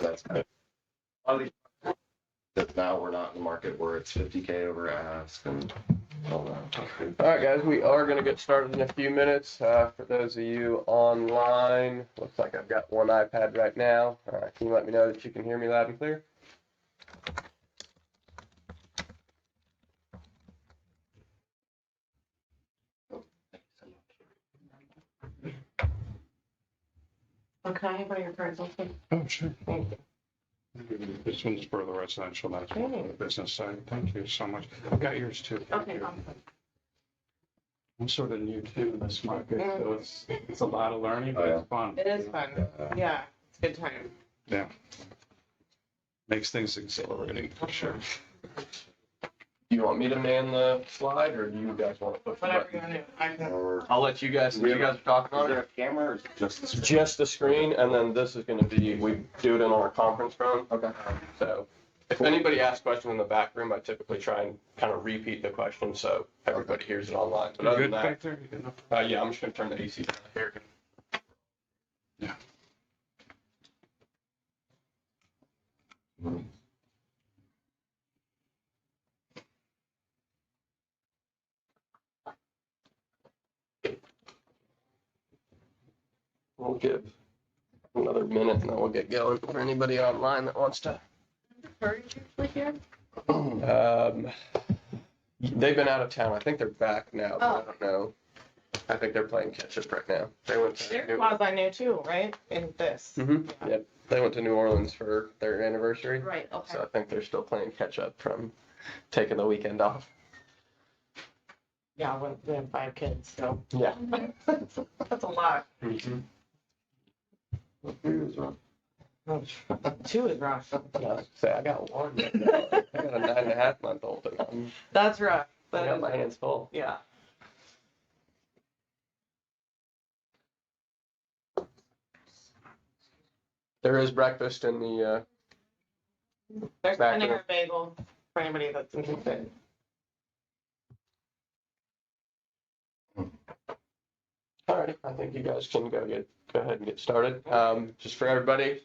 That's good. A lot of these, that now we're not in the market where it's 50K over ask and all that. All right, guys, we are going to get started in a few minutes. For those of you online, looks like I've got one iPad right now. Can you let me know that you can hear me loud and clear? Oh, can I have one of your cards also? Oh, sure. Thank you. This one's for the residential, that's one for the business side. Thank you so much. I've got yours too. Thank Okay, you. awesome. I'm sort of new to this market, so it's a lot of learning, but it's fun. It is fun. Yeah, it's a good time. Yeah. Makes things exhilarating for sure. Do you want me to man the slide, or do you guys want to push the Whatever button? you want to do. I can. Or I'll let you guys, since you guys are talking is on there it. a camera or is it just the screen? Just the screen, and then this is going to be, we do it in our conference room. Okay. So if anybody asks questions in the back room, I typically try and kind of repeat the question so everybody hears it online. But other You than good that, back there? You good enough? yeah, I'm just going to turn the AC down here. Yeah. We'll give another minute and then we'll get going for anybody online that wants to. They've been out of town. I think they're back now, but I don't know. I think they're playing catch up right now. They went to They're quasi new too, right? In this. Yep. They went to New Orleans for their anniversary. Right, okay. So I think they're still playing catch up from taking the weekend off. Yeah, we have 5 kids, so. Yeah. That's a lot. What period is wrong? 2 is rough. Say I got one. I got a 9.5-month-old, and That's rough. I got But my hands full. yeah. There is breakfast in the. There's Back Panera there. Bagel for anybody that's interested. All right, I think you guys can go ahead and get started. Just for everybody,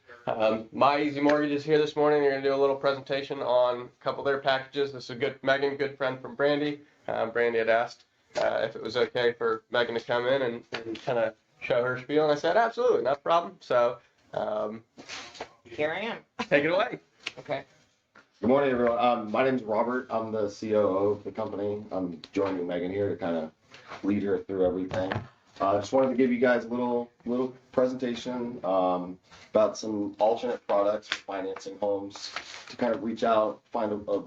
My Easy Mortgage is here this morning. They're going to do a little presentation on a couple of their packages. This is Megan, good friend from Brandy. Brandy had asked if it was okay for Megan to come in and kind of show her spiel, and I said absolutely, no problem. So Here I am. take it away. Okay. Good morning, everyone. My name's Robert. I'm the COO of the company. I'm joining Megan here to kind of lead her through everything. I just wanted to give you guys a little presentation about some alternate products for financing homes to kind of reach out, find a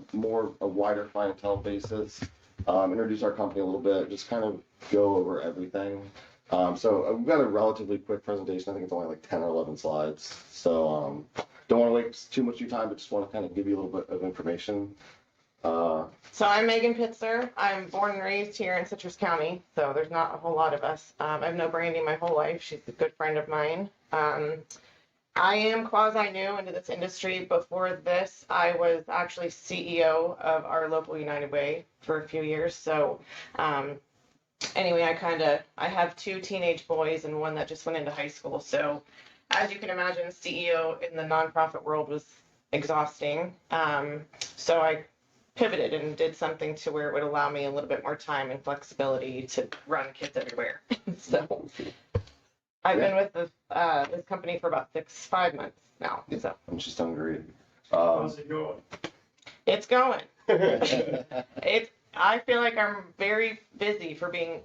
wider clientele basis, introduce our company a little bit, just kind of go over everything. So we've got a relatively quick presentation. I think it's only like 10 or 11 slides. So don't want to waste too much of your time, but just want to kind of give you a little bit of information. So I'm Megan Pitzer. I'm born and raised here in Citrus County, so there's not a whole lot of us. I've known Brandy my whole life. She's a good friend of mine. I am quasi new into this industry. Before this, I was actually CEO of our local United Way for a few years. So anyway, I have 2 teenage boys and one that just went into high school. So as you can imagine, CEO in the nonprofit world was exhausting. So I pivoted and did something to where it would allow me a little bit more time and flexibility to run kids everywhere. So I've been with this company for about 5 months now. So I'm just hungry. How's it going? it's going. I feel like I'm very busy for being,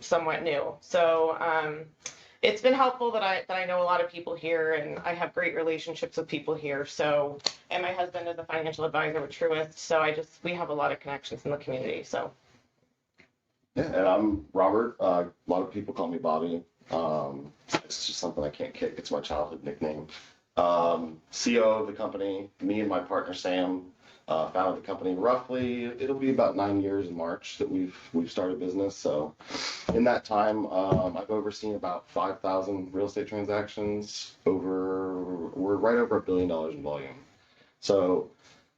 somewhat new. So it's been helpful that I know a lot of people here and I have great relationships with people here. So, and my husband is a financial advisor with Truist. So we have a lot of connections in the community. So. Yeah, and I'm Robert. A lot of people call me Bobby. It's just something I can't kick. It's my childhood nickname. CEO of the company, me and my partner Sam founded the company roughly. It'll be about 9 years in March that we've started business. So in that time, I've overseen about 5,000 real estate transactions. We're right over $1 billion in volume. So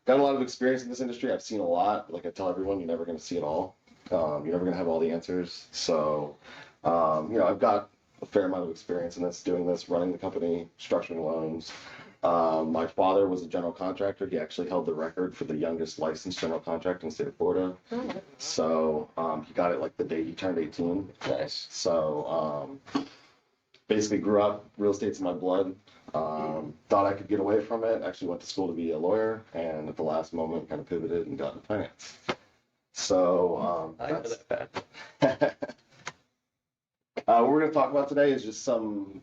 got a lot of experience in this industry. I've seen a lot. Like I tell everyone, you're never going to see it all. You're never going to have all the answers. So I've got a fair amount of experience in this, doing this, running the company, structuring loans. My father was a general contractor. He actually held the record for the youngest licensed general contractor in the state of Florida. So he got it like the day he turned 18. Nice. So basically grew up, real estate's in my blood. Thought I could get away from it. Actually went to school to be a lawyer, and at the last moment kind of pivoted and got into finance. So I know that's that path. what we're going to talk about today is just some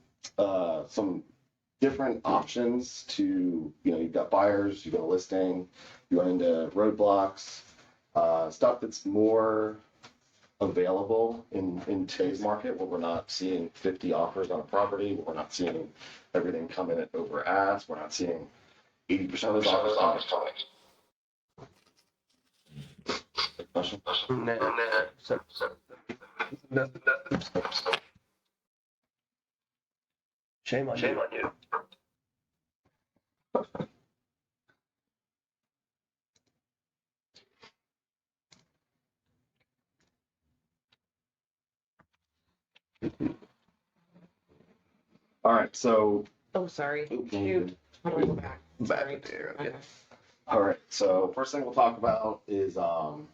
different options to, you've got buyers, you've got a listing, you run into roadblocks, stuff that's more available in today's market, where we're not seeing 50 offers on a property, we're not seeing everything come in at over ask, we're not seeing 80% of those offers coming. Question? Nah. Shame on you. All right, so Oh, sorry. Oops. Shoot. How do I go back? Back Sorry. there. Okay. all right, so first thing we'll talk about is I'm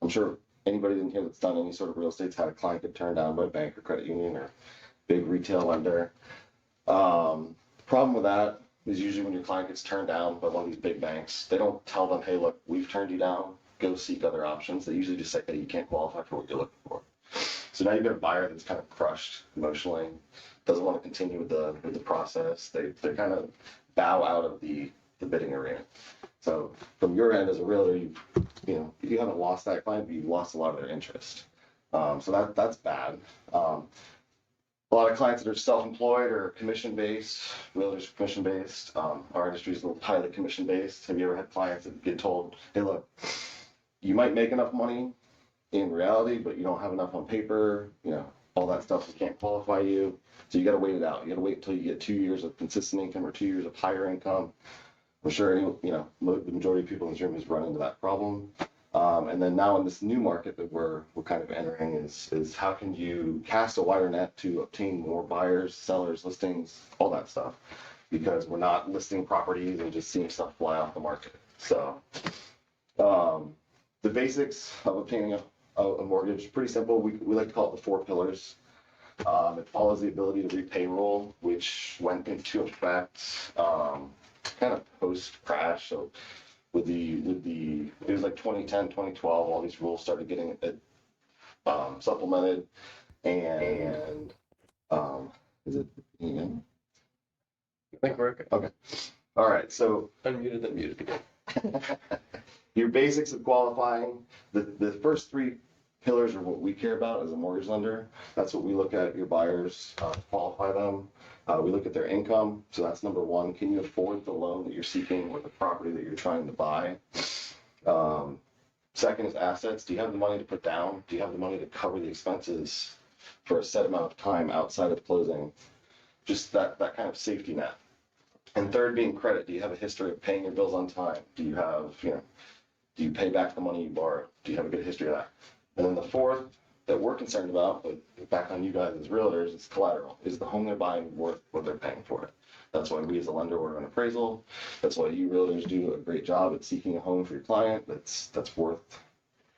sure anybody in here that's done any sort of real estate's had a client get turned down by a bank or credit union or big retail lender. Problem with that is usually when your client gets turned down by one of these big banks, they don't tell them, hey, look, we've turned you down, go seek other options. They usually just say, hey, you can't qualify for what you're looking for. So now you've got a buyer that's kind of crushed emotionally, doesn't want to continue with the process. They kind of bow out of the bidding arena. So from your end as a realtor, you haven't lost that client, but you've lost a lot of their interest. So that's bad. A lot of clients that are self-employed or commission-based, realtors are commission-based. Our industry is a little highly commission-based. Have you ever had clients that get told, hey, look, you might make enough money in reality, but you don't have enough on paper, all that stuff, we can't qualify you. So you got to wait it out. You got to wait until you get 2 years of consistent income or 2 years of higher income. I'm sure the majority of people in this room has run into that problem. And then now in this new market that we're kind of entering is how can you cast a wider net to obtain more buyers, sellers, listings, all that stuff, because we're not listing properties and just seeing stuff fly off the market. So the basics of obtaining a mortgage, pretty simple. We like to call it the 4 pillars. It follows the ability to repay rule, which went into effect kind of post crash. So with the it was like 2010, 2012, all these rules started getting supplemented, and is it I think we're okay. okay? All right, so Unmuted, then muted again. your basics of qualifying, the first 3 pillars are what we care about as a mortgage lender. That's what we look at your buyers to qualify them. We look at their income, so that's number 1. Can you afford the loan that you're seeking or the property that you're trying to buy? Second is assets. Do you have the money to put down? Do you have the money to cover the expenses for a set amount of time outside of closing? Just that kind of safety net. And third being credit. Do you have a history of paying your bills on time? Do you have, do you pay back the money you borrowed? Do you have a good history of that? And then the fourth that we're concerned about, but back on you guys as realtors, is collateral. Is the home they're buying worth what they're paying for it? That's why we as a lender order an appraisal. That's why you realtors do a great job at seeking a home for your client that's worth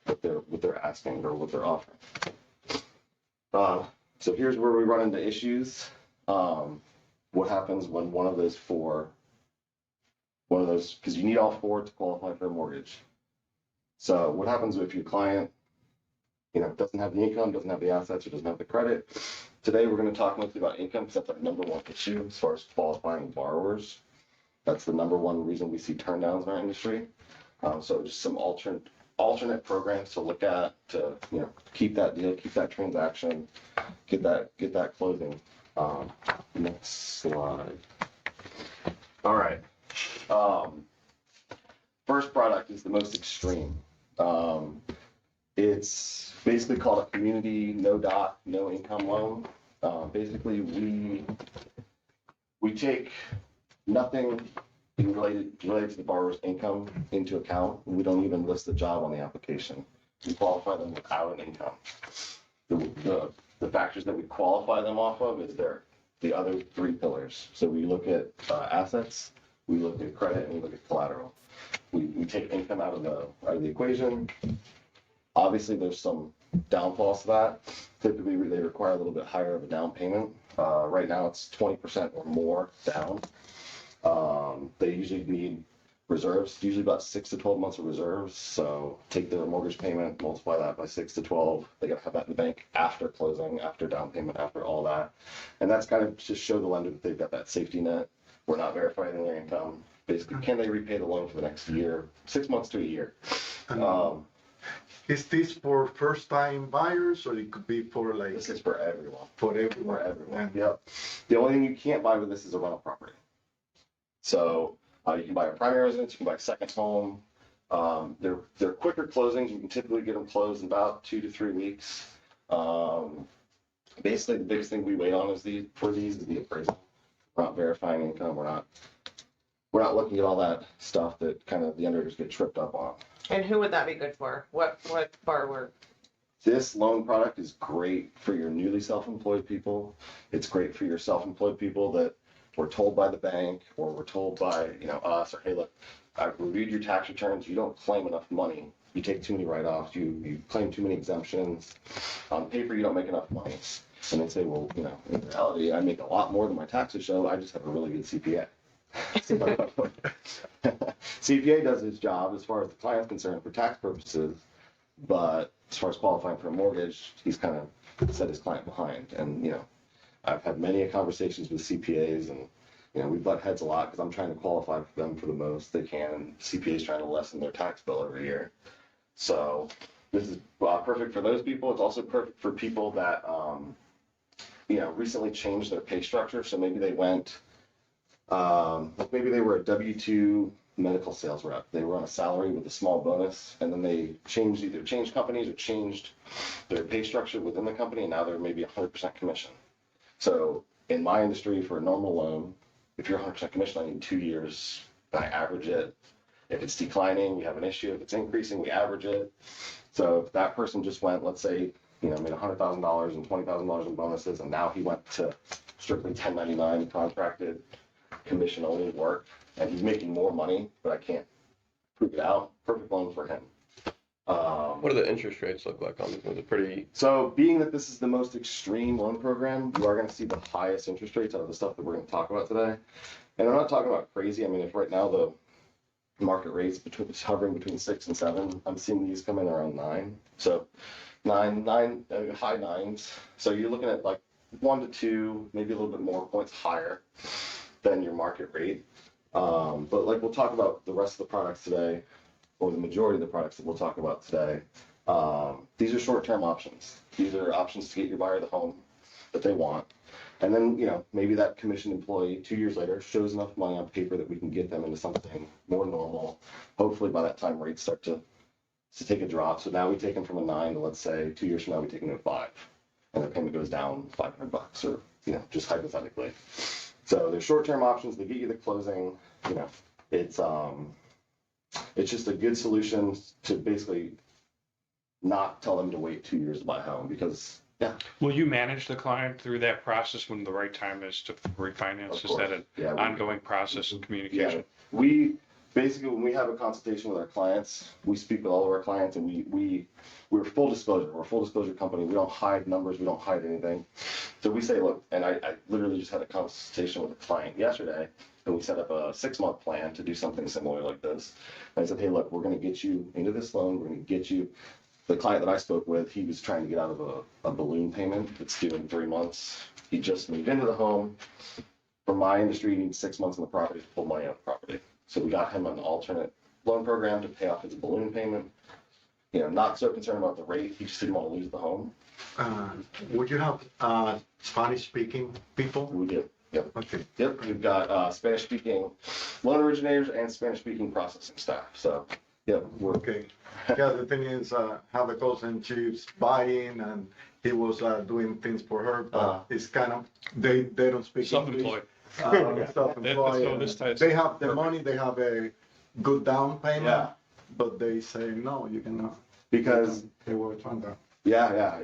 what they're asking or what they're offering. So here's where we run into issues. What happens when one of those, because you need all 4 to qualify for a mortgage. So what happens if your client doesn't have the income, doesn't have the assets, or doesn't have the credit? Today, we're going to talk mostly about income, because that's our number 1 issue as far as qualifying borrowers. That's the number 1 reason we see turndowns in our industry. So just some alternate programs to look at to, keep that deal, keep that transaction, get that closing. Next slide. All right. First product is the most extreme. It's basically called a community no doc, no income loan. Basically, we take nothing related to the borrower's income into account. We don't even list the job on the application. We qualify them without an income. The factors that we qualify them off of is the other 3 pillars. So we look at assets, We look at credit and we look at collateral. We take income out of the equation. Obviously, there's some downfalls to that. Typically, they require a little bit higher of a down payment. Right now, it's 20% or more down. They usually need reserves, usually about 6 to 12 months of reserves. So take their mortgage payment, multiply that by 6 to 12. They got to have that in the bank after closing, after down payment, after all that. And that's kind of just show the lender that they've got that safety net. We're not verifying their income. Basically, can they repay the loan for the next year, 6 months to a year? Is this for first-time buyers, or it could be for like This is for everyone. for everyone? For everyone. Yep. The only thing you can't buy with this is a rental property. So you can buy a primary residence, you can buy a second home. They're quicker closings. You can typically get them closed in about 2 to 3 weeks. Basically, the biggest thing we wait on is the appraisal. We're not verifying income. We're not looking at all that stuff that kind of the underwriters get tripped up on. And who would that be good for? What borrower? This loan product is great for your newly self-employed people. It's great for your self-employed people that were told by the bank or were told by, us, or, hey, look, I've reviewed your tax returns. You don't claim enough money. You take too many write-offs. You claim too many exemptions. On paper, you don't make enough money. And they say, well, in reality, I make a lot more than my taxes show. I just have a really good CPA. CPA does his job as far as the client's concerned for tax purposes, but as far as qualifying for a mortgage, he's kind of set his client behind. And, I've had many conversations with CPAs, and, we butt heads a lot because I'm trying to qualify for them for the most they can. And CPAs trying to lessen their tax bill every year. So this is perfect for those people. It's also perfect for people that, recently changed their pay structure. So maybe they went, maybe they were a W-2 medical sales rep. They were on a salary with a small bonus, and then they either changed companies or changed their pay structure within the company, and now they're maybe 100% commission. So in my industry, for a normal loan, if you're 100% commission, I need 2 years, and I average it. If it's declining, we have an issue. If it's increasing, we average it. So if that person just went, let's say, made $100,000 and $20,000 in bonuses, and now he went to strictly 1099 contracted commission only work, and he's making more money, but I can't prove it out. Perfect loan for him. What do the interest rates look like on this? Is it pretty? So being that this is the most extreme loan program, you are going to see the highest interest rates out of the stuff that we're going to talk about today. And I'm not talking about crazy. I mean, if right now the market rates hovering between 6 and 7, I'm seeing these come in around 9. So high 9s. So you're looking at like 1 to 2, maybe a little bit more points higher than your market rate. But like we'll talk about the rest of the products today, or the majority of the products that we'll talk about today. These are short-term options. These are options to get your buyer the home that they want. And then, maybe that commissioned employee 2 years later shows enough money on paper that we can get them into something more normal. Hopefully by that time rates start to take a drop. So now we take them from a 9 to, let's say, 2 years from now we take them to a 5. And their payment goes down $500 or, just hypothetically. So there's short-term options. They get you the closing. It's just a good solution to basically not tell them to wait 2 years to buy a home because, yeah. Will you manage the client through that process when the right time is to refinance? Is that an ongoing process of communication? Yeah. We basically, when we have a consultation with our clients, we speak with all of our clients, and we're full disclosure. We're a full disclosure company. We don't hide numbers. We don't hide anything. So we say, look, and I literally just had a consultation with a client yesterday, and we set up a 6-month plan to do something similar like this. And I said, hey, look, we're going to get you into this loan. We're going to get you. The client that I spoke with, he was trying to get out of a balloon payment that's due in 3 months. He just moved into the home. For my industry, he needs 6 months on the property to pull money out of the property. So we got him an alternate loan program to pay off his balloon payment. Not so concerned about the rate. He just didn't want to lose the home. Would you have Spanish-speaking people? We do. Yep. Okay. Yep. We've got Spanish-speaking loan originators and Spanish-speaking processing staff. So, yep. We're Okay. Yeah, the thing is, how the cousin, she's buying and he was doing things for her, but it's kind of, they don't speak Self-employed. English. Self-employed. So this ties- They have the money, they have a good down payment, Yeah. but they say, no, you cannot. because They were trying to. Yeah.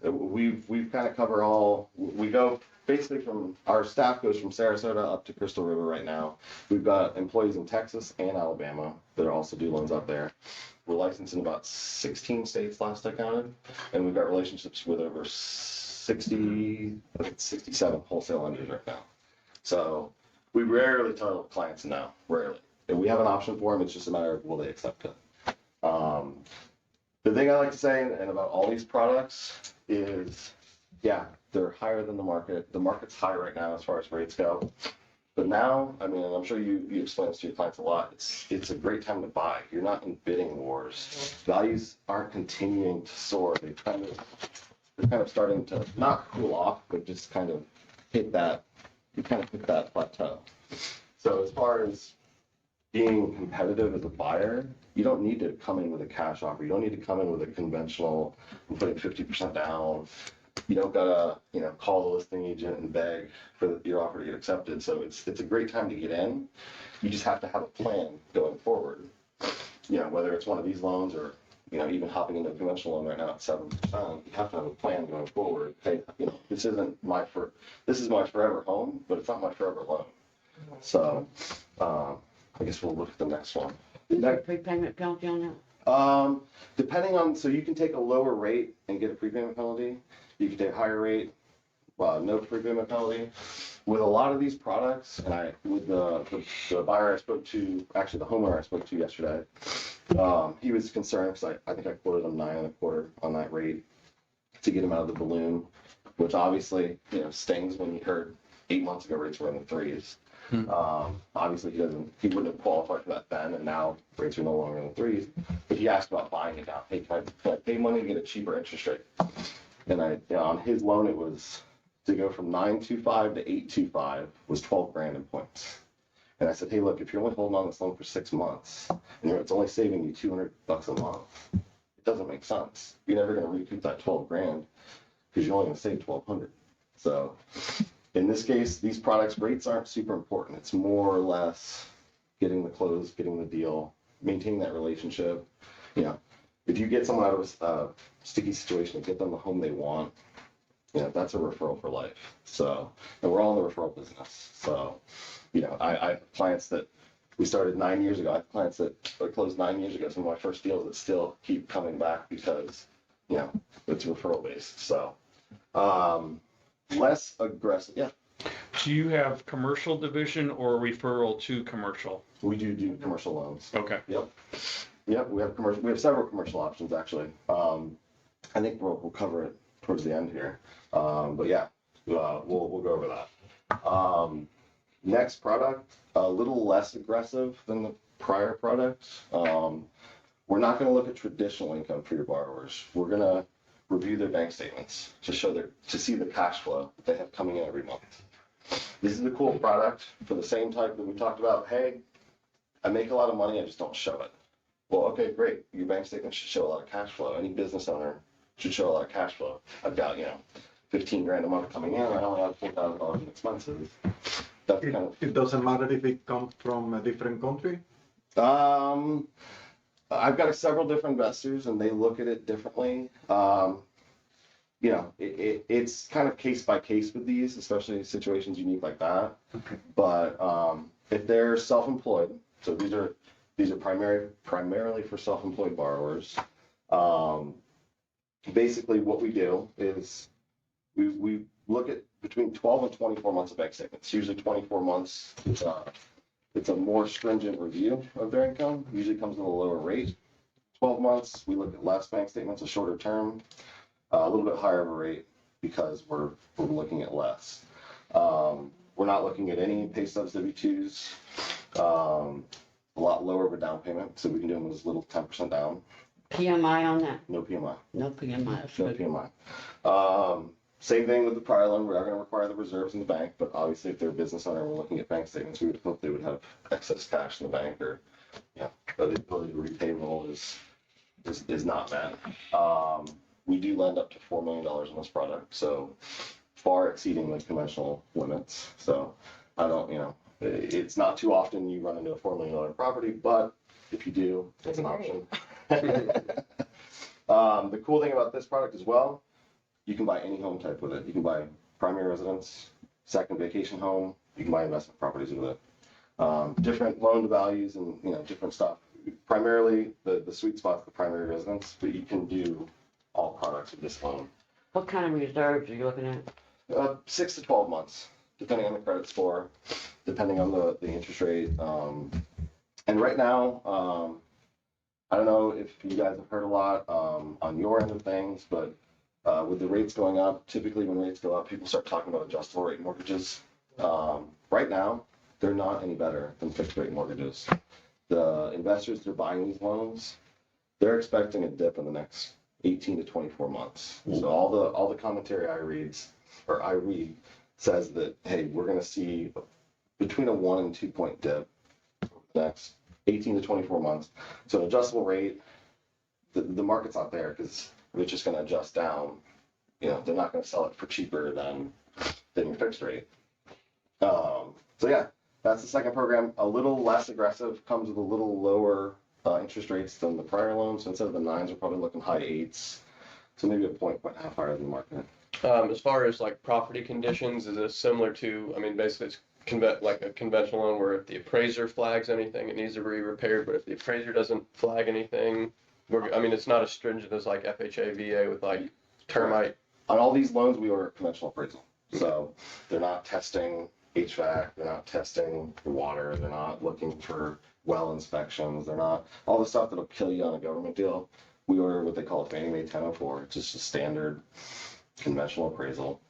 We've kind of covered all. We go basically from our staff goes from Sarasota up to Crystal River right now. We've got employees in Texas and Alabama that also do loans up there. We're licensed in about 16 states last I counted, and we've got relationships with over 67 wholesale lenders right now. So we rarely tell clients no, rarely. If we have an option for them, it's just a matter of will they accept it. The thing I like to say and about all these products is, yeah, they're higher than the market. The market's high right now as far as rates go. But now, I mean, I'm sure you explain this to your clients a lot. It's a great time to buy. You're not in bidding wars. Values aren't continuing to soar. They're kind of starting to not cool off, but just kind of hit that plateau. So as far as being competitive as a buyer, you don't need to come in with a cash offer. You don't need to come in with a conventional and putting 50% down. You don't gotta, call the listing agent and beg for your offer to get accepted. So it's a great time to get in. You just have to have a plan going forward. Whether it's one of these loans or, even hopping into a conventional loan right now at 7%, you have to have a plan going forward. Hey, this is my forever home, but it's not my forever loan. So, I guess we'll look at the next one. Is there a prepayment penalty on that? Depending on, so you can take a lower rate and get a prepayment penalty. You can take a higher rate, no prepayment penalty. With a lot of these products, and with the buyer I spoke to, actually the homeowner I spoke to yesterday, he was concerned because I think I quoted him 9.25 on that rate to get him out of the balloon, which obviously, stings when you heard 8 months ago rates were in the threes. Obviously he wouldn't have qualified for that then, and now rates are no longer in the threes. But he asked about buying it down. Hey, can I pay money to get a cheaper interest rate? And on his loan, it was to go from 9.25 to 8.25 was 12 grand in points. And I said, hey, look, if you're only holding on this loan for 6 months and it's only saving you $200 a month, it doesn't make sense. You're never going to recoup that 12 grand because you're only going to save 1,200. So in this case, these products rates aren't super important. It's more or less getting the close, getting the deal, maintaining that relationship. If you get someone out of a sticky situation and get them the home they want, that's a referral for life. So, and we're all in the referral business. So, I have clients that we started 9 years ago. I have clients that closed 9 years ago. Some of my first deals that still keep coming back because, it's referral based. So, less aggressive. Yeah. Do you have commercial division or referral to commercial? We do commercial loans. Okay. Yep. We have commercial. We have several commercial options actually. I think we'll cover it towards the end here. But yeah, we'll go over that. Next product, a little less aggressive than the prior product. We're not going to look at traditional income for your borrowers. We're going to review their bank statements to see the cash flow that they have coming in every month. This is a cool product for the same type that we talked about. Hey, I make a lot of money, I just don't show it. Well, okay, great. Your bank statement should show a lot of cash flow. Any business owner should show a lot of cash flow. I've got, 15 grand a month coming in. I only have $4,000 in expenses. That's kind of. It doesn't matter if it comes from a different country? I've got several different investors and they look at it differently. It's kind of case by case with these, especially situations unique like that. Okay. But if they're self-employed, so these are primarily for self-employed borrowers. Basically, what we do is we look at between 12 and 24 months of bank statements. Usually 24 months, it's a more stringent review of their income. Usually comes with a lower rate. 12 months, we look at less bank statements, a shorter term, a little bit higher of a rate because we're looking at less. We're not looking at any pay stubs, W-2s. A lot lower of a down payment, so we can do them as little 10% down. PMI on that? No PMI. No PMI. That's No good. PMI. Same thing with the prior loan. We are going to require the reserves in the bank, but obviously if they're a business owner and we're looking at bank statements, we would hope they would have excess cash in the bank or, the ability to repay roll is not met. We do lend up to $4 million on this product, so far exceeding the conventional limits. So I don't, it's not too often you run into a $4 million property, but if you do, it's an option. The cool thing about this product as well, you can buy any home type with it. You can buy primary residence, second vacation home. You can buy investment properties with it. Different loan values and different stuff. Primarily, the sweet spot's the primary residence, but you can do all products with this loan. What kind of reserves are you looking at? 6 to 12 months, depending on the credit score, depending on the interest rate. And right now, I don't know if you guys have heard a lot on your end of things, but with the rates going up, typically when rates go up, people start talking about adjustable rate mortgages. Right now, they're not any better than fixed rate mortgages. The investors that are buying these loans, they're expecting a dip in the next 18 to 24 months. So all the commentary I read says that, hey, we're going to see between a 1 and 2 point dip over the next 18 to 24 months. So an adjustable rate, the market's not there because it's just going to adjust down. They're not going to sell it for cheaper than your fixed rate. So yeah, that's the second program. A little less aggressive, comes with a little lower interest rates than the prior loan. So instead of the 9s, we're probably looking high 8s. So maybe a point and a half higher than the market. As far as like property conditions, is this similar to, I mean, basically it's like a conventional loan where if the appraiser flags anything, it needs to be repaired, but if the appraiser doesn't flag anything, it's not as stringent as like FHA, VA with like termite. On all these loans, we order conventional appraisal. So they're not testing HVAC, they're not testing the water, they're not looking for well inspections, they're not all the stuff that'll kill you on a government deal. We order what they call a Fannie Mae 1004, it's just a standard conventional appraisal.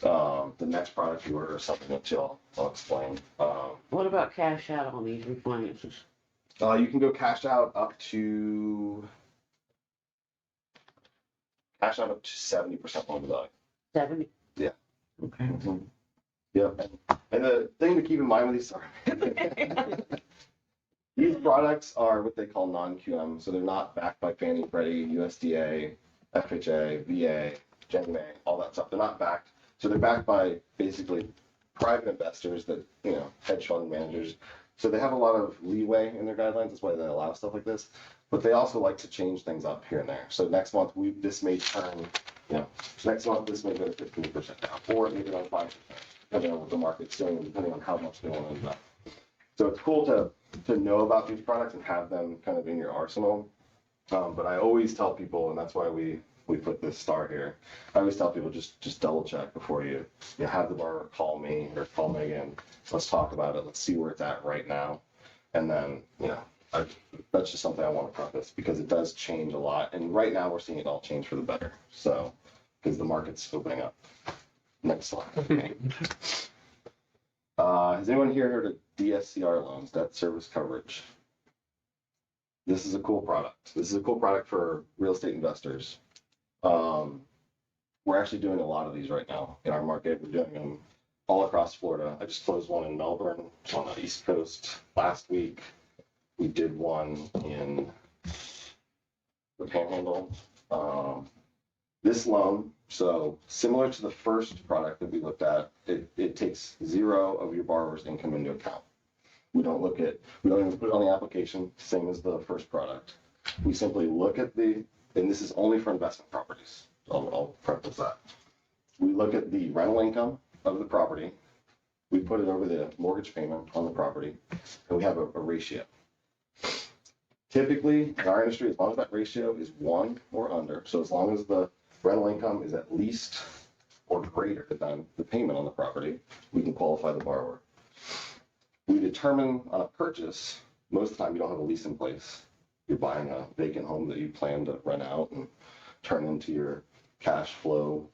The next product you order is something that I'll explain. What about cash out on these refinances? You can go cash out up to 70% loan to value. 70? Yeah. Okay. Mm-hmm. Yep. And the thing to keep in mind with these products are what they call non-QM, so they're not backed by Fannie, Freddie, USDA, FHA, VA, Ginnie Mae, all that stuff. They're not backed. So they're backed by basically private investors that, hedge fund managers. So they have a lot of leeway in their guidelines. That's why they allow stuff like this. But they also like to change things up here and there. So next month, this may turn, next month, this may go to 15% down, or maybe on 5%, depending on what the market's doing, depending on how much they want to invest. So it's cool to know about these products and have them kind of in your arsenal. But I always tell people, and that's why we put this star here. I always tell people just double check before you have the borrower call me or call Megan. Let's talk about it. Let's see where it's at right now. And then, that's just something I want to preface because it does change a lot. And right now we're seeing it all change for the better. So, because the market's opening up. Next slide. Okay. Has anyone here heard of DSCR loans, debt service coverage? This is a cool product. This is a cool product for real estate investors. We're actually doing a lot of these right now in our market. We're doing them all across Florida. I just closed one in Melbourne on the East Coast last week. We did one in the Panhandle. This loan, so similar to the first product that we looked at, it takes 0 of your borrower's income into account. We don't even put it on the application, same as the first product. We simply look at and this is only for investment properties. I'll preface that. We look at the rental income of the property. We put it over the mortgage payment on the property, and we have a ratio. Typically, in our industry, as long as that ratio is 1 or under, so as long as the rental income is at least or greater than the payment on the property, we can qualify the borrower. We determine on a purchase, most of the time you don't have a lease in place. You're buying a vacant home that you plan to rent out and turn into your cash flow,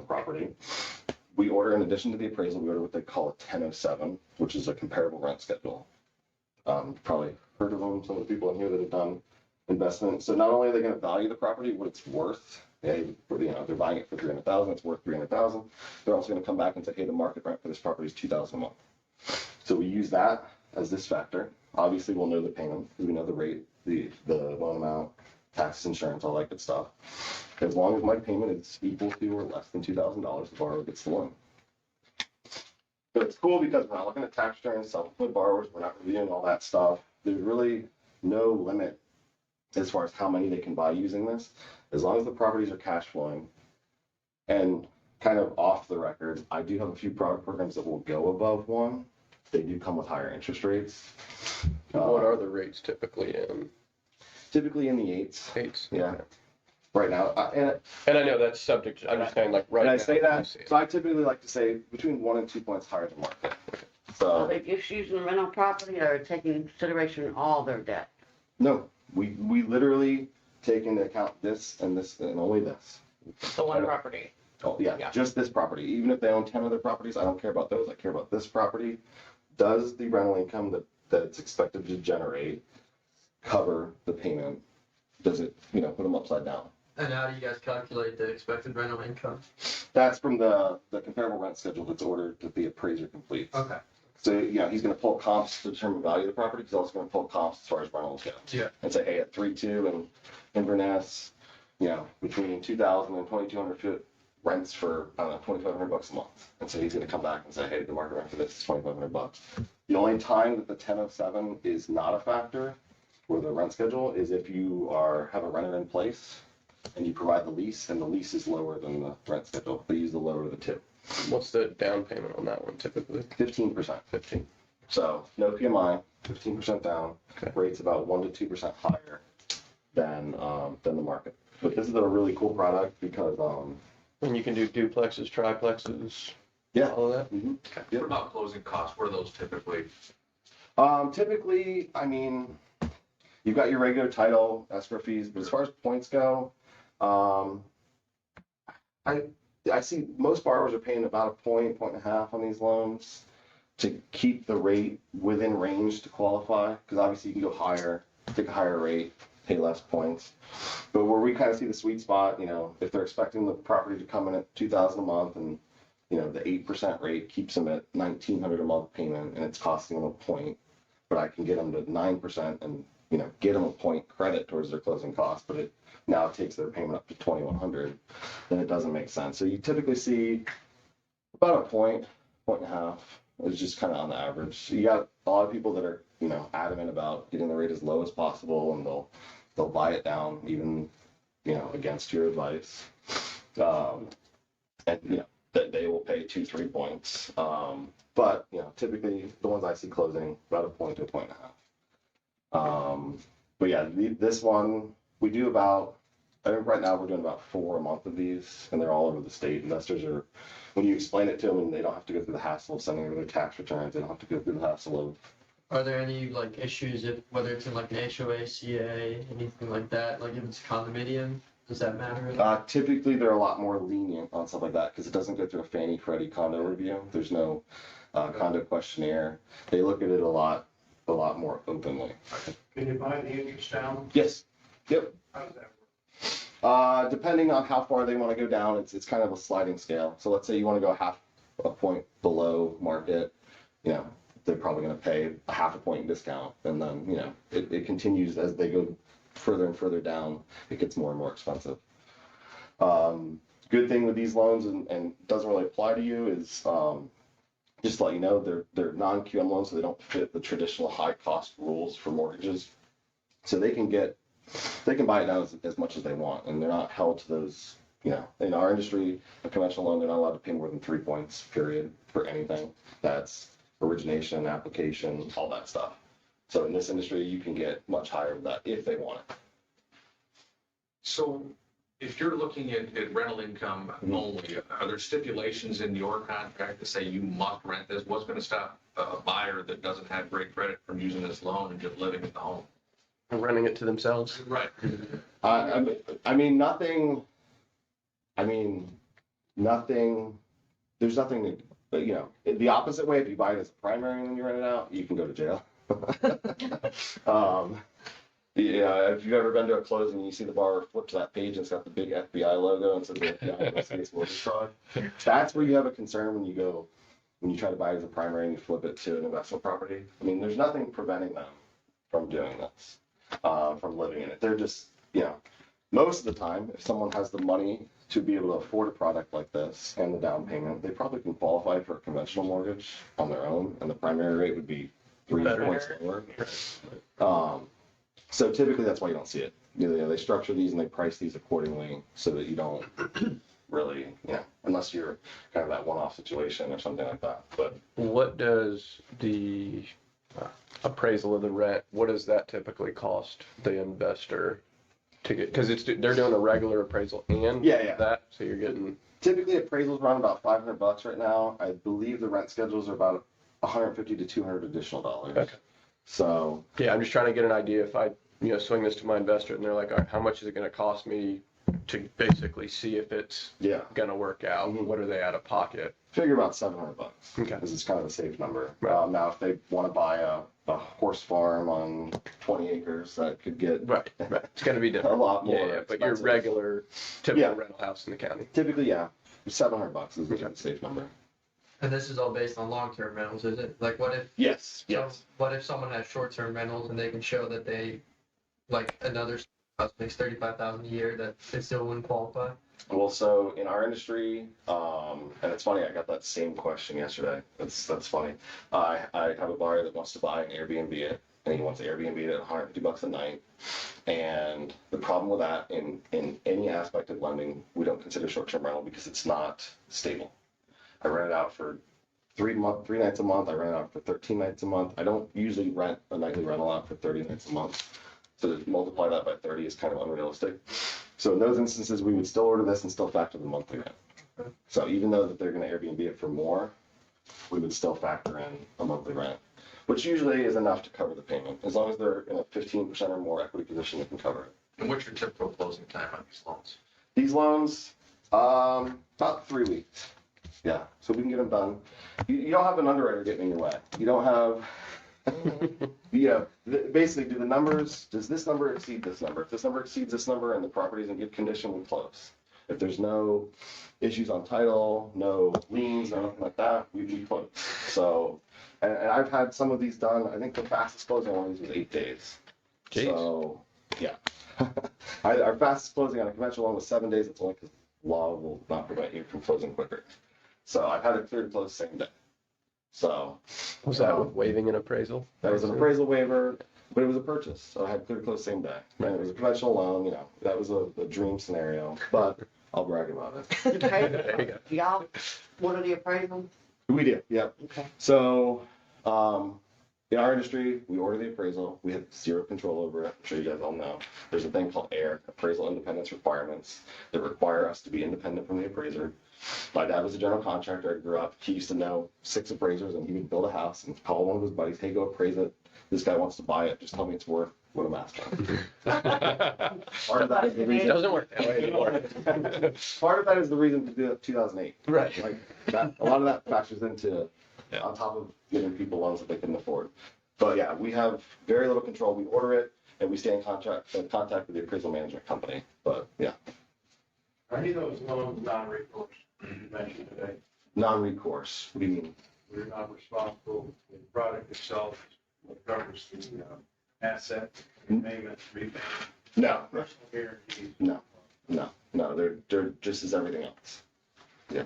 property. We order, in addition to the appraisal, we order what they call a 1007, which is a comparable rent schedule. You've probably heard of them, some of the people in here that have done investments. So not only are they going to value the property, what it's worth, they're buying it for $300,000, it's worth $300,000. They're also going to come back and say, hey, the market rent for this property is $2,000 a month. So we use that as this factor. Obviously, we'll know the payment, we know the rate, the loan amount, taxes, insurance, all that good stuff. As long as my payment is equal to or less than $2,000, the borrower gets the loan. So it's cool because we're not looking at tax returns, self-employed borrowers, we're not reviewing all that stuff. There's really no limit as far as how many they can buy using this. As long as the properties are cash flowing, and kind of off the record, I do have a few product programs that will go above 1. They do come with higher interest rates. What are the rates typically in? Typically in the 8s. Eights? Yeah. Right now, And I know that's subject, I'm just saying like right now. and I say that, see it. so I typically like to say between 1 and 2 points higher than market. Are So, they just using rental property or taking into consideration all their debt? no, we literally take into account this and only this. The one property. Oh, yeah, Yeah. just this property. Even if they own 10 other properties, I don't care about those. I care about this property. Does the rental income that it's expected to generate cover the payment? Does it, put them upside down? And how do you guys calculate the expected rental income? That's from the comparable rent schedule that's ordered that the appraiser completes. Okay. So, he's going to pull comps to determine value of the property. He's also going to pull comps as far as rentals go. Yeah. And say, hey, at 3.2 and Inverness, between 2,000 and 2,200 foot rents for, I don't know, $2,500 a month. And so he's going to come back and say, hey, the market rent for this is $2,500. The only time that the 1007 is not a factor for the rent schedule is if you have a renter in place and you provide the lease and the lease is lower than the rent schedule. They use the lower of the two. What's the down payment on that one typically? 15%. 15. So no PMI, 15% down. Okay. Rates about 1 to 2% higher than the market. But this is a really cool product because And you can do duplexes, triplexes, yeah. all of that? Mhm. What Yep. about closing costs? What are those typically? Typically, you've got your regular title, escrow fees, but as far as points go, I see most borrowers are paying about a point and a half on these loans to keep the rate within range to qualify, because obviously you can go higher, take a higher rate, pay less points. But where we kind of see the sweet spot, if they're expecting the property to come in at $2,000 a month and the 8% rate keeps them at $1,900 a month payment and it's costing them a point, but I can get them to 9% and get them a point credit towards their closing costs, but it now takes their payment up to $2,100, then it doesn't make sense. So you typically see about a point and a half is just kind of on the average. So you got a lot of people that are adamant about getting the rate as low as possible, and they'll buy it down even against your advice, and that they will pay 2-3 points. But typically the ones I see closing about a point to a point and a half. But yeah, this one we do about, I think right now we're doing about 4 a month of these, and they're all over the state. Investors are, when you explain it to them, and they don't have to go through the hassle of sending over their tax returns, they don't have to go through the hassle of. Are there any like issues whether it's in like an HOA, CA, anything like that? Like if it's a condominium, does that matter? Typically, they're a lot more lenient on stuff like that because it doesn't go through a Fannie Freddie condo review. There's no condo questionnaire. They look at it a lot more openly. Can you buy the interest down? Yes. Yep. How does that work? Depending on how far they want to go down, it's kind of a sliding scale. So let's say you want to go half a point below market, they're probably going to pay a half a point discount, and then it continues as they go further and further down. It gets more and more expensive. Good thing with these loans and doesn't really apply to you is just to let you know they're non-QM loans, so they don't fit the traditional high cost rules for mortgages. So they can buy it down as much as they want, and they're not held to those. In our industry, a conventional loan, they're not allowed to pay more than 3 points, period, for anything. That's origination, application, all that stuff. So in this industry, you can get much higher than that if they want it. So if you're looking at rental income only, are there stipulations in your contract that say you must rent this? What's going to stop a buyer that doesn't have great credit from using this loan and just living in the home? And renting it to themselves? Right. Nothing. There's nothing to, the opposite way, if you buy it as a primary and then you rent it out, you can go to jail. If you've ever been to a closing and you see the borrower flip to that page and it's got the big FBI logo and says the FBI investigates mortgage fraud, that's where you have a concern when you try to buy it as a primary and you flip it to an investment property. There's nothing preventing them from doing this, from living in it. They're just, most of the time, if someone has the money to be able to afford a product like this and the down payment, they probably can qualify for a conventional mortgage on their own, and the primary rate would be 3 points lower. So typically that's why you don't see it. They structure these and they price these accordingly so that you don't really, unless you're kind of that one-off situation or something like that. But What does the appraisal of the rent, what does that typically cost the investor to get, because they're doing a regular appraisal and Yeah. that, so you're getting. Typically appraisals run about $500 right now. I believe the rent schedules are about 150 to 200 additional dollars. Okay. So Yeah, I'm just trying to get an idea if I, swing this to my investor and they're like, all right, how much is it going to cost me to basically see if it's yeah, going to work out? Mhm. What are they out of pocket? figure about $700. Okay. This is kind of a safe number. Right. Now, if they want to buy a horse farm on 20 acres, that could get Right. It's going to be a different. lot more. Yeah, but your expensive. regular, typical Yeah. rental house in the county. Typically, yeah, $700 is a safe number. And this is all based on long-term rentals, is it? Like, what if? Yes. So what if someone has short-term rentals and they can show that they, like, another house makes 35,000 a year, that it still wouldn't qualify? Well, so in our industry, and it's funny, I got that same question yesterday. That's funny. I have a buyer that wants to buy an Airbnb it, and he wants to Airbnb it at $150 a night. And the problem with that, in any aspect of lending, we don't consider short-term rental because it's not stable. I rent it out for 3 nights a month. I rent it out for 13 nights a month. I don't usually rent a nightly rental out for 30 nights a month. So to multiply that by 30 is kind of unrealistic. So in those instances, we would still order this and still factor the monthly rent. So even though that they're going to Airbnb it for more, we would still factor in a monthly rent, which usually is enough to cover the payment. As long as they're in a 15% or more equity position, they can cover it. And what's your typical closing time on these loans? These loans, about 3 weeks. Yeah, so we can get them done. You don't have an underwriter getting in your way. You don't have, basically, does this number exceed this number? If this number exceeds this number and the property's in good condition, we close. If there's no issues on title, no liens, or nothing like that, we close. So, and I've had some of these done. I think the fastest closing on these was 8 days. Jeez. So, yeah. Our fastest closing on a conventional loan was 7 days. It's only because law will not prevent you from closing quicker. So I've had it clear to close the same day. So. Was that with waiving an appraisal? That was an appraisal waiver, but it was a purchase, so I had clear to close the same day. And it was a conventional loan, that was a dream scenario, but I'll brag about it. There you go. Y'all, what are the appraisals? We do, yep. Okay. So, in our industry, we order the appraisal. We have zero control over it. I'm sure you guys all know. There's a thing called AIR, Appraisal Independence Requirements, that require us to be independent from the appraiser. My dad was a general contractor. I grew up. He used to know 6 appraisers, and he would build a house and call one of his buddies, hey, go appraise it. This guy wants to buy it. Just tell me it's worth what I'm asking. Part of that is the It reason. doesn't work that way anymore. Part of that is the reason to do it 2008. Right. Like that, a lot of that factors into, Yeah. on top of giving people loans that they can afford. But yeah, we have very little control. We order it and we stay in contact with the appraisal management company. But yeah, Are any of those loans non-recourse you mentioned today? non-recourse. What do you mean? We're not responsible for the product itself, what covers the asset, payment, repayment, No, personal guarantees. no. They're just as everything else. Yeah.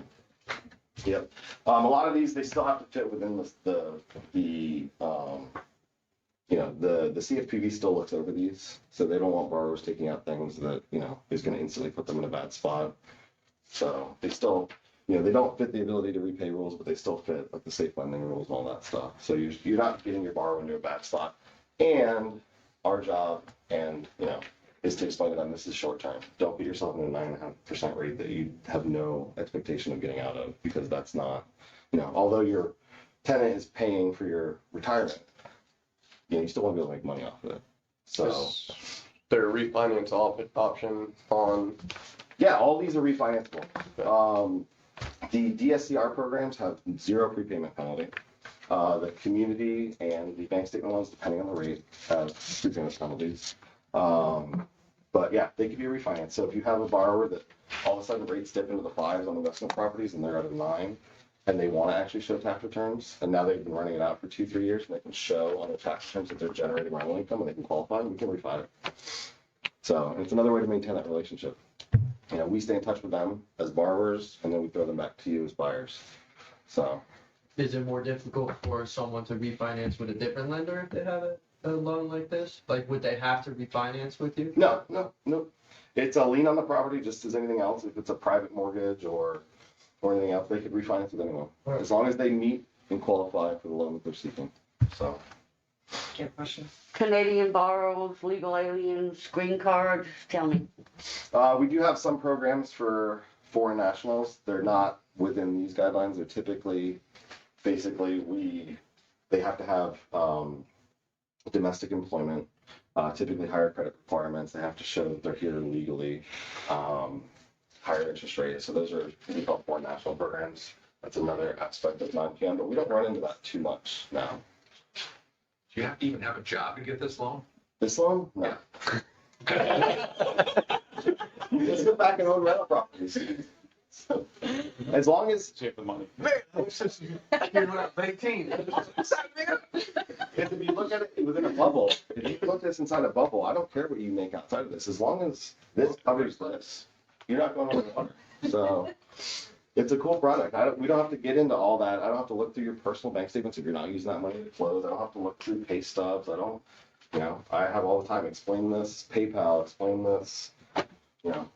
Yep. A lot of these, they still have to fit within the CFPB still looks over these, so they don't want borrowers taking out things that, is going to instantly put them in a bad spot. So they still, they don't fit the ability to repay rules, but they still fit like the safe lending rules and all that stuff. So you're not getting your borrower into a bad spot. And our job, is to explain to them this is short term. Don't put yourself in a 9.5% rate that you have no expectation of getting out of, because that's not, although your tenant is paying for your retirement, you still want to be able to make money off of it. So. Is there a refinance option on? Yeah, all these are refinanceable. The DSCR programs have 0 prepayment penalty. The community and the bank statement loans, depending on the rate, have prepayment penalties. But yeah, they can be refinanced. So if you have a borrower that all of a sudden rates dip into the 5s on investment properties and they're at a 9, and they want to actually show tax returns, and now they've been running it out for 2-3 years, and they can show on their tax returns that they're generating rental income and they can qualify, and we can refi it. So it's another way to maintain that relationship. We stay in touch with them as borrowers, and then we throw them back to you as buyers. So. Is it more difficult for someone to refinance with a different lender if they have it? a loan like this? Like, would they have to refinance with you? No. It's a lien on the property, just as anything else. If it's a private mortgage or anything else, they could refinance with anyone, as long as they meet and qualify for the loan that they're seeking. So, Canadian borrowers, legal aliens, green cards, tell me. we do have some programs for foreign nationals. They're not within these guidelines. They're typically, basically, they have to have domestic employment, typically higher credit requirements. They have to show that they're here legally, higher interest rates. So those are what we call foreign national programs. That's another aspect of non-PM, but we don't run into that too much now. Do you have to even have a job to get this loan? This loan? No. Let's go back and own rental properties. So, as long as Save the money. if you look at it within a bubble, if you look at this inside a bubble, I don't care what you make outside of this. As long as this covers this, you're not going over the water. So it's a cool product. We don't have to get into all that. I don't have to look through your personal bank statements if you're not using that money to close. I don't have to look through pay stubs. I have all the time, explain this, PayPal, explain this,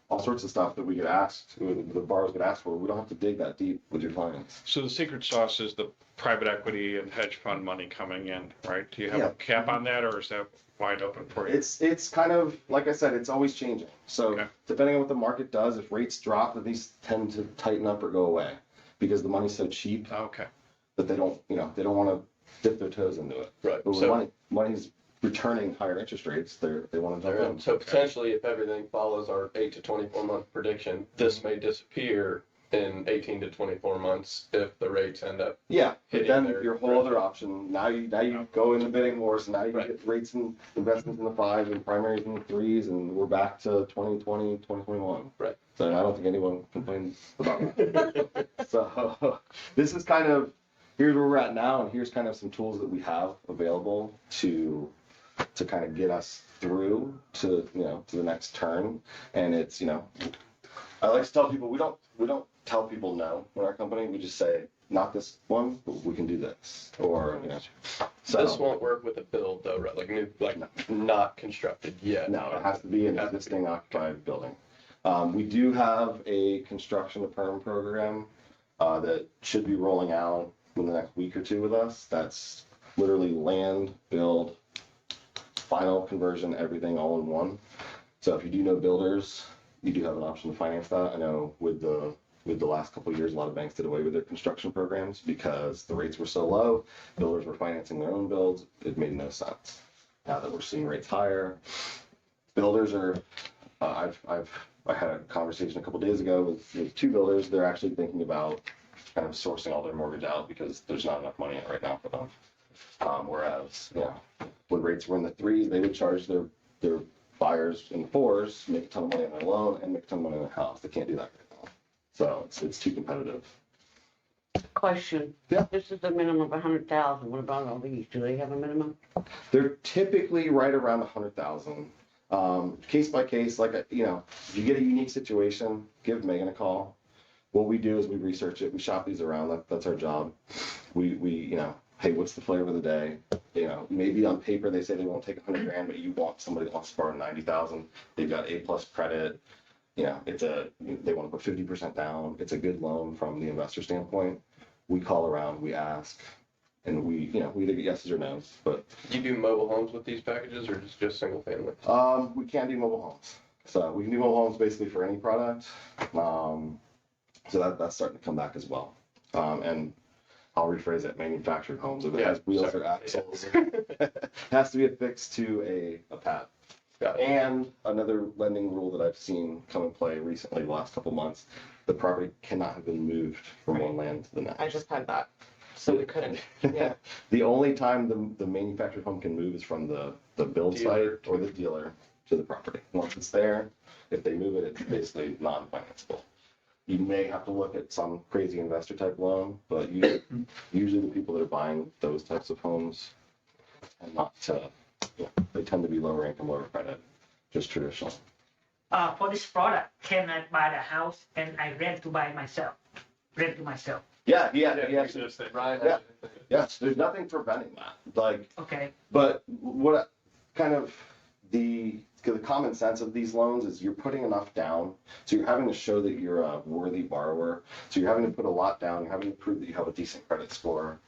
all sorts of stuff that we get asked, the borrowers get asked for. We don't have to dig that deep with your clients. So the secret sauce is the private equity and hedge fund money coming in, right? Do you have a cap on that, or is that wide open for you? It's kind of, like I said, it's always changing. So Okay. depending on what the market does, if rates drop, then these tend to tighten up or go away because the money's so cheap Okay. that they don't want to dip their toes into it. Right. But when So, money's returning higher interest rates, they want to jump in. so potentially, if everything follows our 8 to 24 month prediction, this may disappear in 18 to 24 months if the rates end up. Yeah, but hitting then their your whole other option, now you go in the bidding wars, and now you Right. get rates and investments in the 5s and primaries in the 3s, and we're back to 2020, 2021. Right. So I don't think anyone complains about that. So this is kind of, here's where we're at now, and here's kind of some tools that we have available to kind of get us through to the next turn. And it's, I like to tell people, we don't tell people no in our company. We just say, not this one, but we can do this. Or, so. This won't work with a build though, right? Like not constructed yet. No, it has to be an existing occupied building. We do have a construction to perm program that should be rolling out in the next week or two with us. That's literally land, build, final conversion, everything all in one. So if you do know builders, you do have an option to finance that. I know with the last couple of years, a lot of banks did away with their construction programs because the rates were so low. Builders were financing their own builds. It made no sense. Now that we're seeing rates higher, builders are. I had a conversation a couple of days ago with two builders. They're actually thinking about kind of sourcing all their mortgage out because there's not enough money in it right now for them. Whereas, when rates were in the 3s, they would charge their buyers in the 4s, make a ton of money on their loan, and make a ton of money on their house. They can't do that right now. So it's too competitive. Question. Yeah. This is the minimum of 100,000. What about all these? Do they have a minimum? They're typically right around 100,000. Case by case, like, if you get a unique situation, give Megan a call. What we do is we research it. We shop these around. That's our job. We hey, what's the flavor of the day? Maybe on paper they say they won't take 100 grand, but you want somebody that wants to borrow 90,000. They've got A+ credit. They want to put 50% down. It's a good loan from the investor standpoint. We call around, we ask, and we either get yeses or nos. But Do you do mobile homes with these packages, or just single family? we can do mobile homes. So we can do mobile homes basically for any product. So that's starting to come back as well. And I'll rephrase it, manufactured homes. If it has wheels or axles, it has to be affixed to a pad. Got it. And another lending rule that I've seen come in play recently, the last couple months, the property cannot have been moved from one land to the next. I just had that, so we couldn't. Yeah. The only time the manufactured home can move is from the build Dealer. site or the dealer to the property. Once it's there, if they move it, it's basically non-financeable. You may have to look at some crazy investor type loan, but usually the people that are buying those types of homes and not they tend to be lower income, lower credit, just traditional. For this product, can I buy the house and I rent to myself? Yeah. Ryan. Yeah. Yes, there's nothing preventing that. Okay. But what sense of these loans is you're putting enough down. So you're having to show that you're a worthy borrower. So you're having to put a lot down. You're having to prove that you have a decent credit score.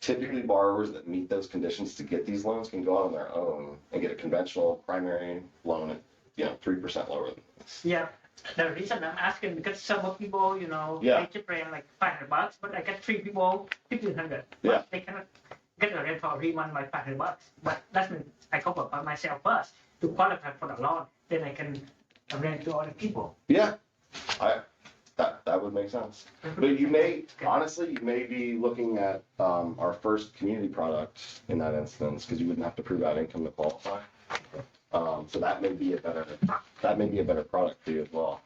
Typically, borrowers that meet those conditions to get these loans can go out on their own and get a conventional primary loan at, 3% lower than this. Yeah. The reason I'm asking because some of people, Yeah. they just rent like $500, but I get 3 people 1,500. Yeah. But they cannot get a rental agreement by $500. But that means I cover by myself first to qualify for the loan. Then I can rent to other people. Yeah, that would make sense. But you may, honestly, you may be looking at our first community product in that instance, because you wouldn't have to prove out income to qualify. So that may be a better product for you as well.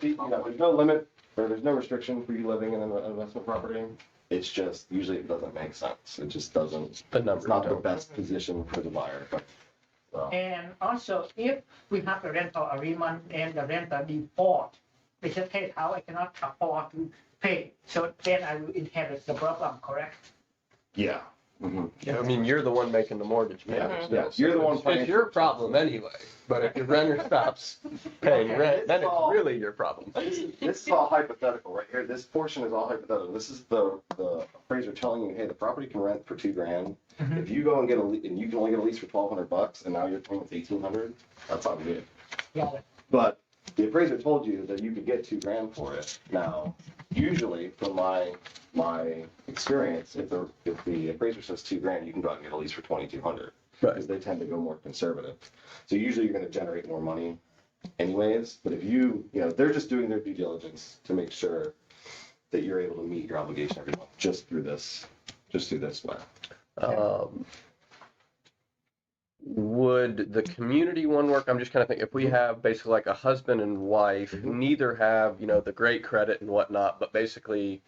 There's no limit or there's no restriction for you living in an investment property. It's just usually it doesn't make sense. It just doesn't. It's not the best position for the buyer. And also, if we have a rental agreement and the renter default, they just pay how I cannot afford to pay. So then I will inherit the problem, correct? Yeah. Mm-hmm. Yeah, I mean, you're the one making the mortgage payments. Yeah, you're the one It's your problem anyway. But if your renter stops paying rent, then it's really your problem. This is all hypothetical right here. This portion is all hypothetical. This is the appraiser telling you, hey, the property can rent for $2,000. If you go and get and you can only get a lease for $1,200, and now you're paying $1,800, that's on you. Got it. But the appraiser told you that you could get $2,000 for it. Now, usually, from my experience, if the appraiser says $2,000, you can go out and get a lease for $2,200 because they tend to go more conservative. So usually, you're going to generate more money, anyways. But if they're just doing their due diligence to make sure that you're able to meet your obligation every month just through this way. Would the community one work? I'm just kind of thinking if we have basically like a husband and wife who neither have, the great credit and whatnot, but basically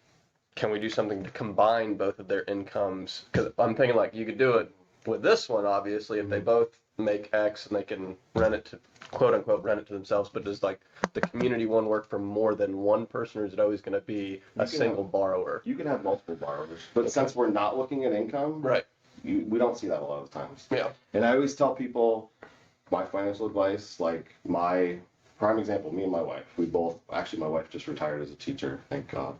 can we do something to combine both of their incomes? Because I'm thinking like you could do it with this one, obviously, if they both make X and they can rent it to quote unquote rent it to themselves, but does like the community one work for more than one person or is it always going to be a single borrower? You can have multiple borrowers, but since we're not looking at income, right. We don't see that a lot of times. Yeah. And I always tell people my financial advice, like my prime example, me and my wife, my wife just retired as a teacher, thank God.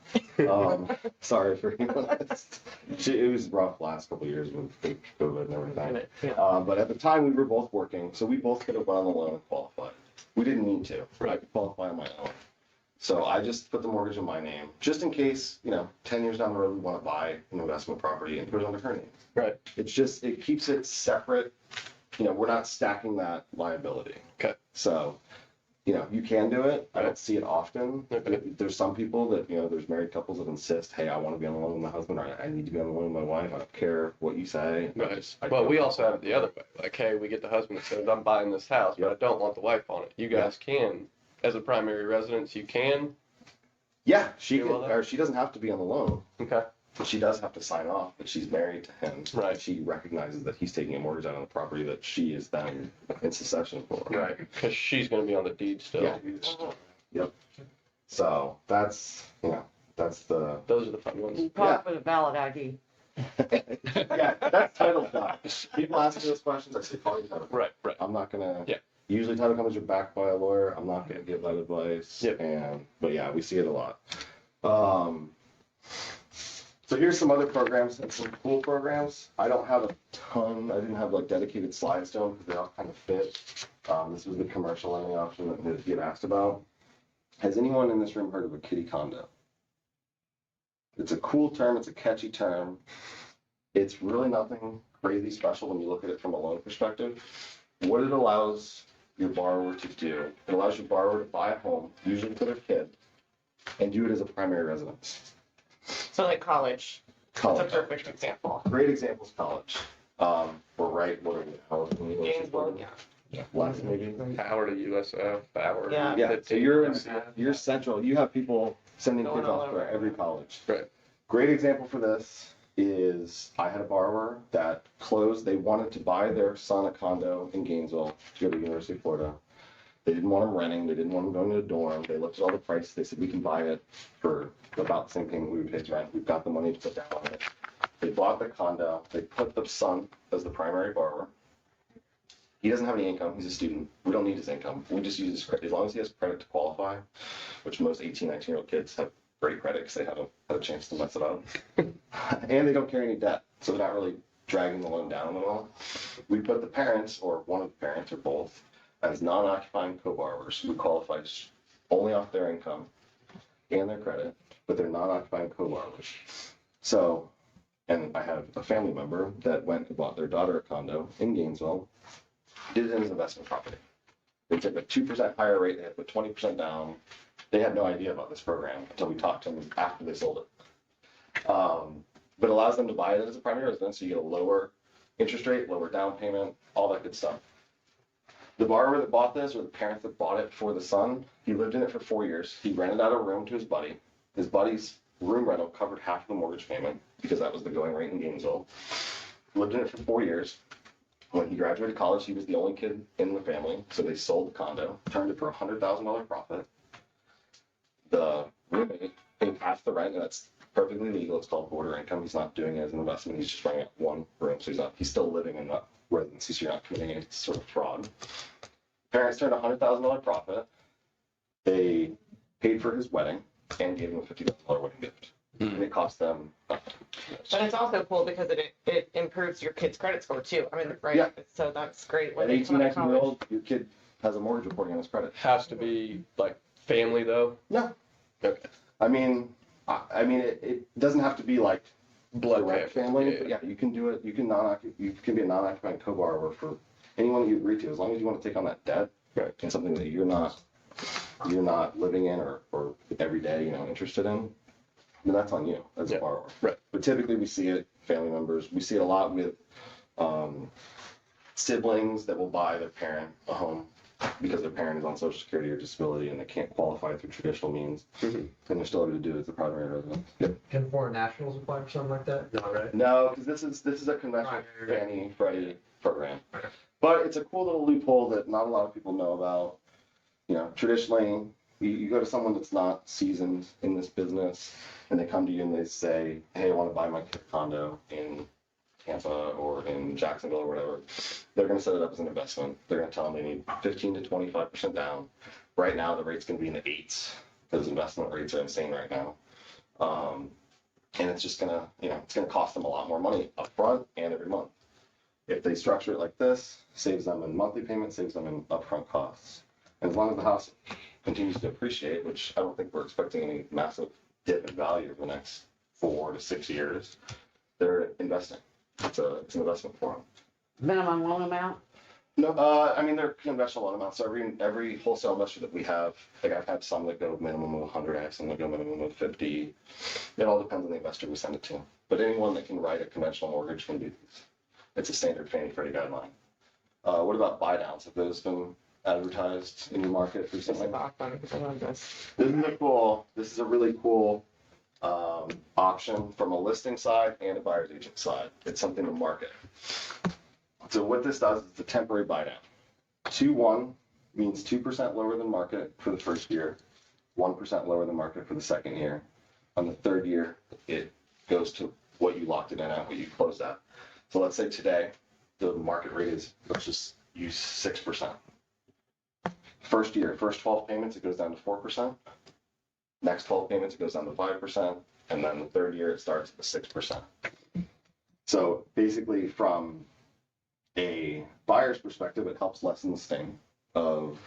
Sorry for being honest. It was rough last couple of years with COVID and everything. But at the time we were both working, so we both could have gone on the loan and qualified. We didn't need to. I could qualify on my own. So I just put the mortgage in my name, just in case, 10 years down the road we want to buy an investment property and put it under her name. Right. It keeps it separate. We're not stacking that liability. Okay. So, you can do it. I don't see it often. Okay. There's some people that, there's married couples that insist, hey, I want to be on the loan with my husband, or I need to be on the loan with my wife. I don't care what you say. Right. Well, we also have it the other way. Like, hey, we get the husband that says, I'm buying this house, but I don't want the wife on it. You guys can, as a primary residence, you can. Yeah, she doesn't have to be on the loan. Okay. But she does have to sign off that she's married to him. Right. She recognizes that he's taking a mortgage out on the property that she is then in succession for. Right. Because she's going to be on the deed still. Yeah. Yep. So that's those are the fun ones. You talk with a valid ID. Yeah, that's title stuff. People ask me those questions, I say call your title. Right. I'm not gonna. Yeah. Usually title companies are backed by a lawyer. I'm not gonna give that advice. Yep. But yeah, we see it a lot. So here's some other programs and some cool programs. I don't have a ton. I didn't have like dedicated slides to them because they all kind of fit. This was the commercial lending option that you had asked about. Has anyone in this room heard of a kitty condo? It's a cool term. It's a catchy term. It's really nothing crazy special when you look at it from a loan perspective. What it allows your borrower to do, it allows your borrower to buy a home, usually for their kid, and do it as a primary residence. So like college. College. That's a perfect example. Great example is college. We're right, what are we, Gainesville, yeah. Less maybe. Power to USF, power. Yeah. Yeah, so you're central. You have people sending kids off to every college. Right. Great example for this is I had a borrower that closed. They wanted to buy their son a condo in Gainesville to go to the University of Florida. They didn't want him renting. They didn't want him going to a dorm. They looked at all the prices. They said, we can buy it for about the same thing we would pay rent. We've got the money to put down on it. They bought the condo. They put the son as the primary borrower. He doesn't have any income. He's a student. We don't need his income. We just use his credit. As long as he has credit to qualify, which most 18, 19-year-old kids have great credit because they haven't had a chance to mess it up. And they don't carry any debt. So they're not really dragging the loan down at all. We put the parents, or one of the parents, or both, as non-occupying co-borrowers who qualify only off their income and their credit, but they're non-occupying co-borrowers. So, and I have a family member that went and bought their daughter a condo in Gainesville, did it as an investment property. They took a 2% higher rate, they had put 20% down. They had no idea about this program until we talked to them after they sold it. But allows them to buy it as a primary residence, so you get a lower interest rate, lower down payment, all that good stuff. The borrower that bought this, or the parent that bought it for the son, he lived in it for 4 years. He rented out a room to his buddy. His buddy's room rental covered half of the mortgage payment because that was the going rate in Gainesville. Lived in it for 4 years. When he graduated college, he was the only kid in the family, so they sold the condo, turned it for a $100,000 profit. The roommate paid half the rent, and that's perfectly legal. It's called border income. He's not doing it as an investment. He's just renting out one room, so he's still living in that residency, so you're not committing any sort of fraud. Parents turned a $100,000 profit. They paid for his wedding and gave him a $50,000 wedding gift. And it cost them nothing. But it's also cool because it improves your kid's credit score too. I mean, right? Yeah. So that's great. At 18, 19-year-old, your kid has a mortgage reporting on his credit. Has to be like family though. No. Okay. I mean, it doesn't have to be like Blood direct family, but yeah, you can do it. You can be a non-occupying co-borrower for anyone that you agree to, as long as you want to take on that debt and something that you're not living in or every day, interested in. Then that's on you as a borrower. Right. But typically we see it, family members. We see it a lot with siblings that will buy their parent a home because their parent is on Social Security or disability and they can't qualify through traditional means, and they're still able to do it as a primary residence. Yep. Can foreign nationals apply for something like that? No, right? No, because this is a conventional Fannie Freddie program, but it's a cool little loophole that not a lot of people know about. Traditionally, you go to someone that's not seasoned in this business, and they come to you and they say, "Hey, I want to buy my kid a condo in Tampa or in Jacksonville or whatever." They're going to set it up as an investment. They're going to tell them they need 15 to 25% down. Right now, the rate's going to be in the 8s because investment rates are insane right now. And it's just going to, it's going to cost them a lot more money up front and every month. If they structure it like this, saves them in monthly payments, saves them in upfront costs. And as long as the house continues to appreciate, which I don't think we're expecting any massive dip in value over the next 4 to 6 years, they're investing. It's an investment for them. Minimum loan amount? No, they're conventional loan amounts. So every wholesale investor that we have, like I've had some that go minimum of 100, I have some that go minimum of 50. It all depends on the investor we send it to. But anyone that can write a conventional mortgage can do these. It's a standard Fannie Freddie guideline. What about buy downs? Have those been advertised in your market recently? This is awesome. I love this. This is a really cool option from a listing side and a buyer's agent side. It's something to market. So what this does is it's a temporary buy down. 2-1 means 2% lower than market for the first year, 1% lower than market for the second year. On the third year, it goes to what you locked it in at, what you closed at. So let's say today the market rate is, let's just use 6%. First year, first 12 payments, it goes down to 4%. Next 12 payments, it goes down to 5%. And then the third year, it starts at the 6%. So basically from a buyer's perspective, it helps lessen the sting of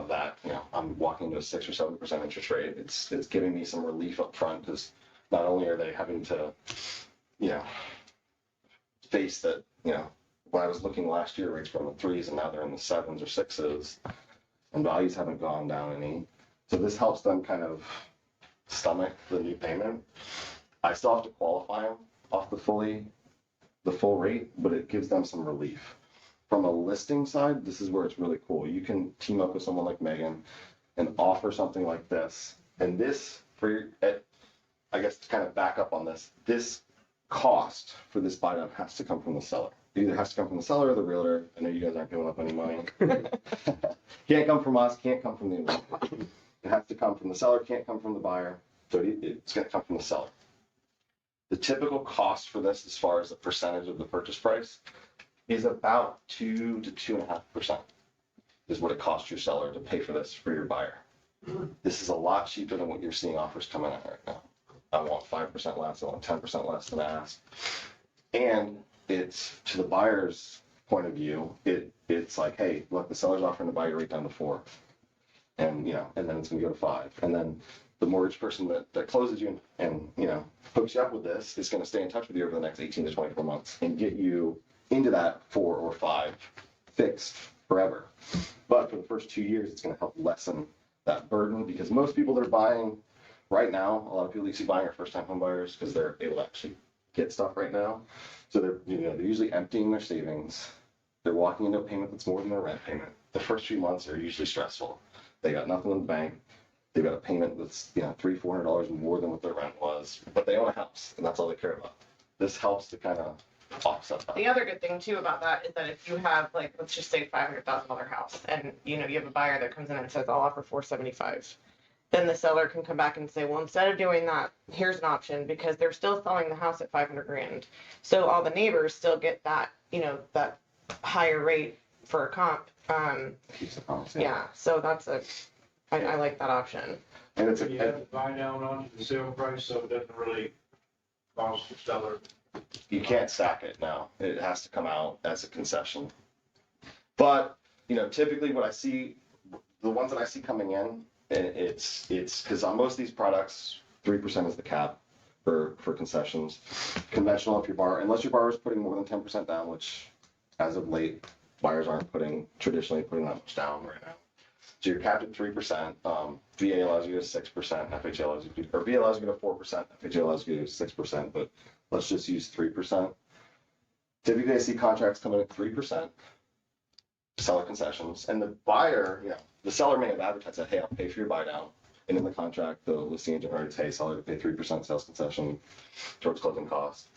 that. I'm walking into a 6 or 7% interest rate. It's giving me some relief up front because not only are they having to, face that, when I was looking last year, rates were in the 3s and now they're in the 7s or 6s, and values haven't gone down any. So this helps them kind of stomach the new payment. I still have to qualify them off the full rate, but it gives them some relief. From a listing side, this is where it's really cool. You can team up with someone like Megan and offer something like this. And this, I guess to kind of back up on this cost for this buy down has to come from the seller. It either has to come from the seller or the realtor. I know you guys aren't giving up any money. Can't come from us, can't come from the investor. It has to come from the seller, can't come from the buyer. So it's going to come from the seller. The typical cost for this, as far as the percentage of the purchase price, is about 2 to 2.5% is what it costs your seller to pay for this for your buyer. This is a lot cheaper than what you're seeing offers coming out right now. I want 5% less, I want 10% less than ask. And it's, to the buyer's point of view, it's like, hey, look, the seller's offering to buy your rate down to 4. And, and then it's gonna go to 5. And then the mortgage person that closes you and, hooks you up with this is gonna stay in touch with you over the next 18 to 24 months and get you into that 4 or 5 fixed forever. But for the first 2 years, it's gonna help lessen that burden, because most people that are buying right now, a lot of people you see buying are first-time home buyers because they're able to actually get stuff right now. So they're usually emptying their savings. They're walking into a payment that's more than their rent payment. The first few months are usually stressful. They got nothing in the bank. They've got a payment that's $300-400 more than what their rent was, but they own a house and that's all they care about. This helps to kind of offset that. The other good thing too about that is that if you have, like, let's just say $500,000 house, and you have a buyer that comes in and says, I'll offer $475,000, then the seller can come back and say, well, instead of doing that, here's an option, because they're still selling the house at $500,000. So all the neighbors still get that, that higher rate for a comp. Keeps the comps, Yeah, so that's I like that option. And it's You have to buy down onto the sale price, so it doesn't really cost the seller. you can't stack it now. It has to come out as a concession. But, typically what I see, the ones that I see coming in, and it's because on most of these products, 3% is the cap for concessions. Conventional, unless your borrower is putting more than 10% down, which as of late, buyers aren't traditionally putting that much down right now. So you're capped at 3%. VA allows you to 6%. FHA allows you to, or VA allows you to 4%. FHA allows you to 6%, but let's just use 3%. Typically, I see contracts coming at 3%, seller concessions, and the buyer, the seller may have advertised that, hey, I'll pay for your buy down. And in the contract, the listing agent writes, hey, seller to pay 3% sales concession towards closing costs.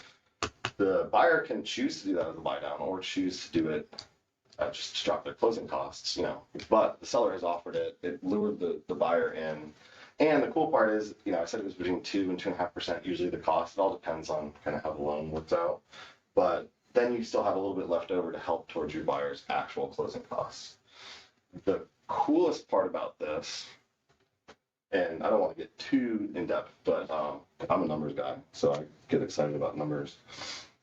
The buyer can choose to do that as a buy down or choose to do it just to drop their closing costs, but the seller has offered it. It lured the buyer in. And the cool part is, I said it was between 2 and 2.5% usually the cost. It all depends on kind of how the loan works out. But then you still have a little bit left over to help towards your buyer's actual closing costs. The coolest part about this, and I don't want to get too in depth, but I'm a numbers guy, so I get excited about numbers.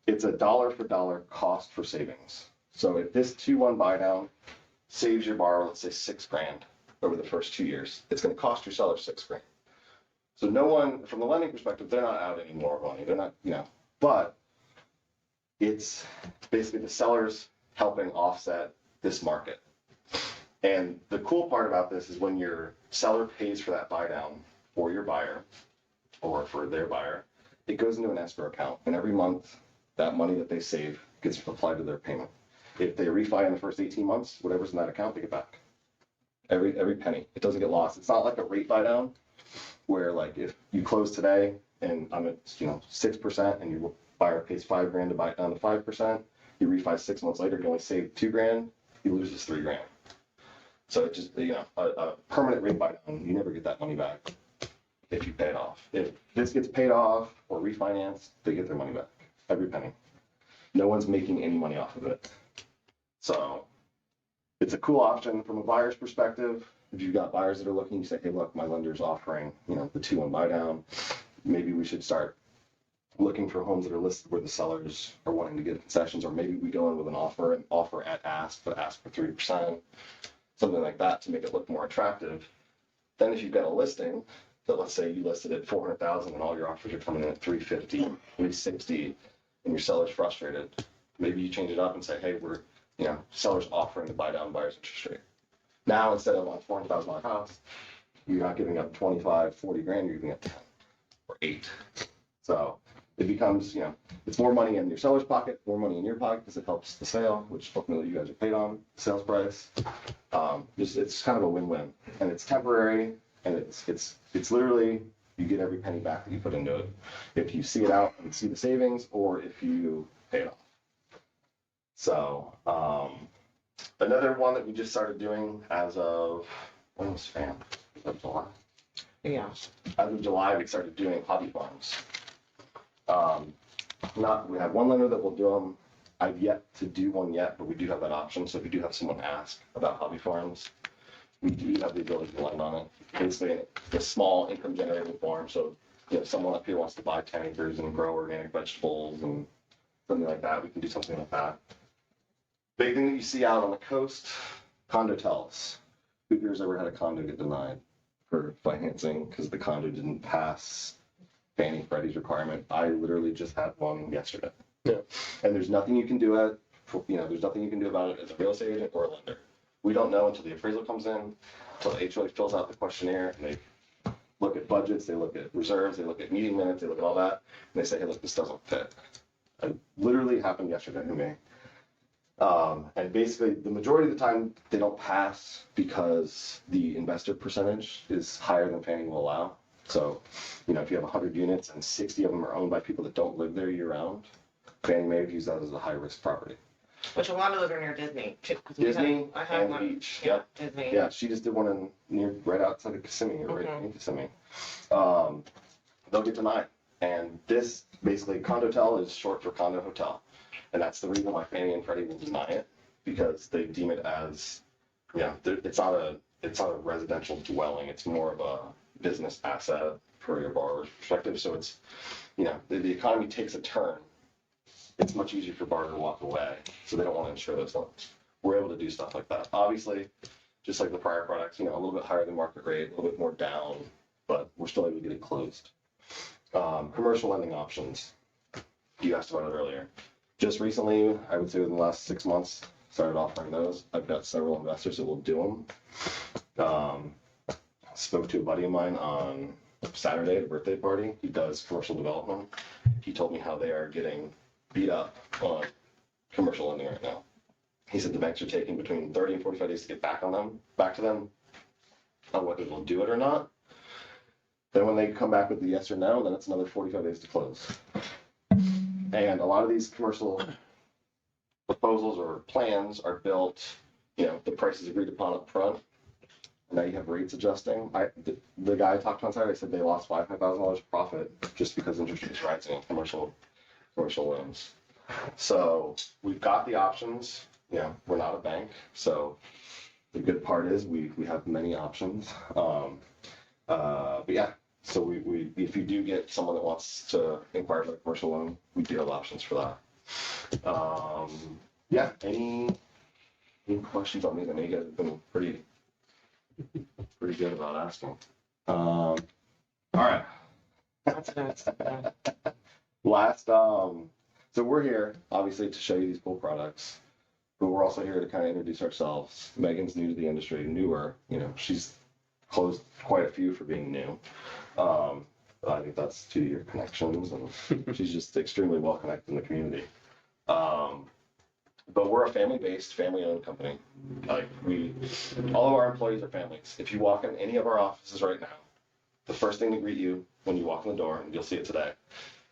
It's a dollar for dollar cost for savings. So if this 2-1 buy down saves your borrower, let's say $6,000 over the first 2 years, it's going to cost your seller $6,000. So no one, from the lending perspective, they're not out any more money. They're not, but it's basically the sellers helping offset this market. And the cool part about this is when your seller pays for that buy down for your buyer or for their buyer, it goes into an escrow account. And every month, that money that they save gets applied to their payment. If they refi in the first 18 months, whatever's in that account, they get back. Every penny. It doesn't get lost. It's not like a rate buy down where, like, if you close today and I'm at 6% and your buyer pays $5,000 to buy it down to 5%, you refi 6 months later, you only save $2,000, you lose this $3,000. So it just, a permanent rate buy down, you never get that money back if you pay it off. If this gets paid off or refinanced, they get their money back. Every penny. No one's making any money off of it. So it's a cool option from a buyer's perspective. If you've got buyers that are looking, you say, hey, look, my lender's offering, the 2-1 buy down. Maybe we should start looking for homes that are listed where the sellers are wanting to give concessions, or maybe we go in with an offer at ask, but ask for 3%, something like that to make it look more attractive. Then if you've got a listing that, let's say you listed at 400,000 and all your offers are coming in at 350, 360, and your seller's frustrated, maybe you change it up and say, hey, we're seller's offering to buy down buyer's interest rate. Now, instead of on a $400,000 house, you're not giving up 25, 40 grand, you're giving up 10 or 8. So it becomes, it's more money in your seller's pocket, more money in your pocket because it helps the sale, which ultimately you guys are paid on, sales price. It's kind of a win-win, and it's temporary, and it's literally, you get every penny back that you put into it. If you see it out and see the savings, or if you pay it off. So, another one that we just started doing as of, when was FAM? July? Yeah. As of July, we started doing hobby farms. We have one lender that will do them I've yet to do one yet, but we do have that option. So if you do have someone ask about hobby farms, we do have the ability to lend on it. Basically, a small income generating farm. So if someone up here wants to buy 10 acres and grow organic vegetables and something like that, we can do something like that. Big thing that you see out on the coast, condo tells. Who here's ever had a condo get denied for financing because the condo didn't pass Fannie Freddie's requirement? I literally just had one yesterday. Yeah. And there's nothing you can do there's nothing you can do about it as a real estate agent or a lender. We don't know until the appraisal comes in, until the HOA fills out the questionnaire, and they look at budgets, they look at reserves, they look at meeting minutes, they look at all that, and they say, hey, look, this doesn't fit. It literally happened yesterday to me. And basically, the majority of the time, they don't pass because the investor percentage is higher than Fannie will allow. So, if you have 100 units and 60 of them are owned by people that don't live there year-round, Fannie may views that as a high-risk property. Which a lot of those are near Disney. Too, 'cause I have and one. the beach. Yeah, Yep. Disney. Yeah, she just did one right outside of Kissimmee, or right in Kissimmee. They'll get denied. And this, basically, condotel is short for condo hotel. And that's the reason why Fannie and Freddie will deny it, because they deem it as, it's not a residential dwelling. It's more of a business asset for your borrower's perspective. So it's, the economy takes a turn. It's much easier for borrower to walk away. So they don't want to insure those loans. We're able to do stuff like that. Obviously, just like the prior products, a little bit higher than market rate, a little bit more down, but we're still able to get it closed. Commercial lending options. You asked about it earlier. Just recently, I would say within the last 6 months, started offering those. I've got several investors that will do them. Spoke to a buddy of mine on Saturday at a birthday party. He does commercial development. He told me how they are getting beat up on commercial lending right now. He said the banks are taking between 30 and 45 days to get back to them on whether they'll do it or not. Then when they come back with the yes or no, then it's another 45 days to close. And a lot of these commercial proposals or plans are built, the price is agreed upon up front. Now you have rates adjusting. The guy I talked to on Saturday said they lost $500,000 profit just because interest rates rising on commercial loans. So we've got the options. We're not a bank, so the good part is we have many options. But yeah. So we if you do get someone that wants to inquire about a commercial loan, we do have options for that. Yeah. Any questions on these? I know you guys have been pretty good about asking. All right. Last. So we're here obviously to show you these cool products, but we're also here to kind of introduce ourselves. Megan's new to the industry, newer. She's closed quite a few for being new. I think that's to your connections, and she's just extremely well connected in the community. But we're a family-based, family-owned company. All of our employees are families. If you walk in any of our offices right now, the first thing to greet you when you walk in the door, and you'll see it today,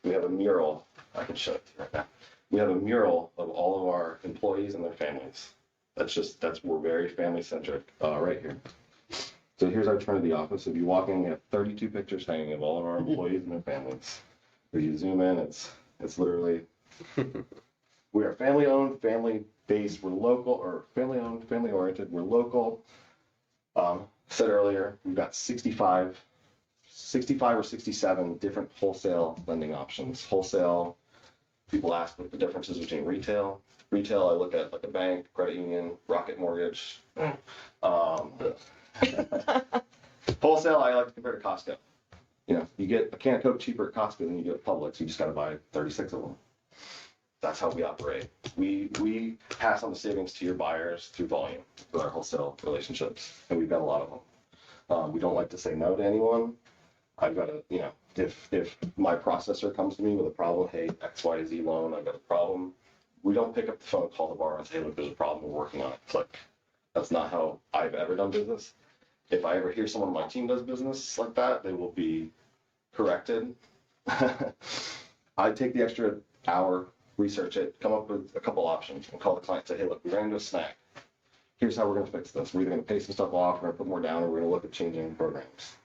we have a mural. I can show it to you right now. We have a mural of all of our employees and their families. We're very family-centric right here. So here's our turn of the office. If you walk in, we have 32 pictures hanging of all of our employees and their families. If you zoom in, it's literally, we are family-owned, family-based, we're local, or family-owned, family-oriented, we're local. Said earlier, we've got 65 or 67 different wholesale lending options. Wholesale, people ask what the difference is between retail. Retail, I look at like a bank, credit union, Rocket Mortgage. Wholesale, I like to compare to Costco. You get a can of Coke cheaper at Costco than you get at Publix. You just got to buy 36 of them. That's how we operate. We pass on the savings to your buyers through volume with our wholesale relationships, and we've got a lot of them. We don't like to say no to anyone. I've got to, if my processor comes to me with a problem, hey, XYZ loan, I've got a problem. We don't pick up the phone, call the borrower and say, look, there's a problem, we're working on it. Click. That's not how I've ever done business. If I ever hear someone on my team does business like that, they will be corrected. I take the extra hour, research it, come up with a couple options, and call the client and say, hey, look, we ran into a snag. Here's how we're going to fix this. We're either going to pay some stuff off, we're going to put more down, or we're going to look at changing programs.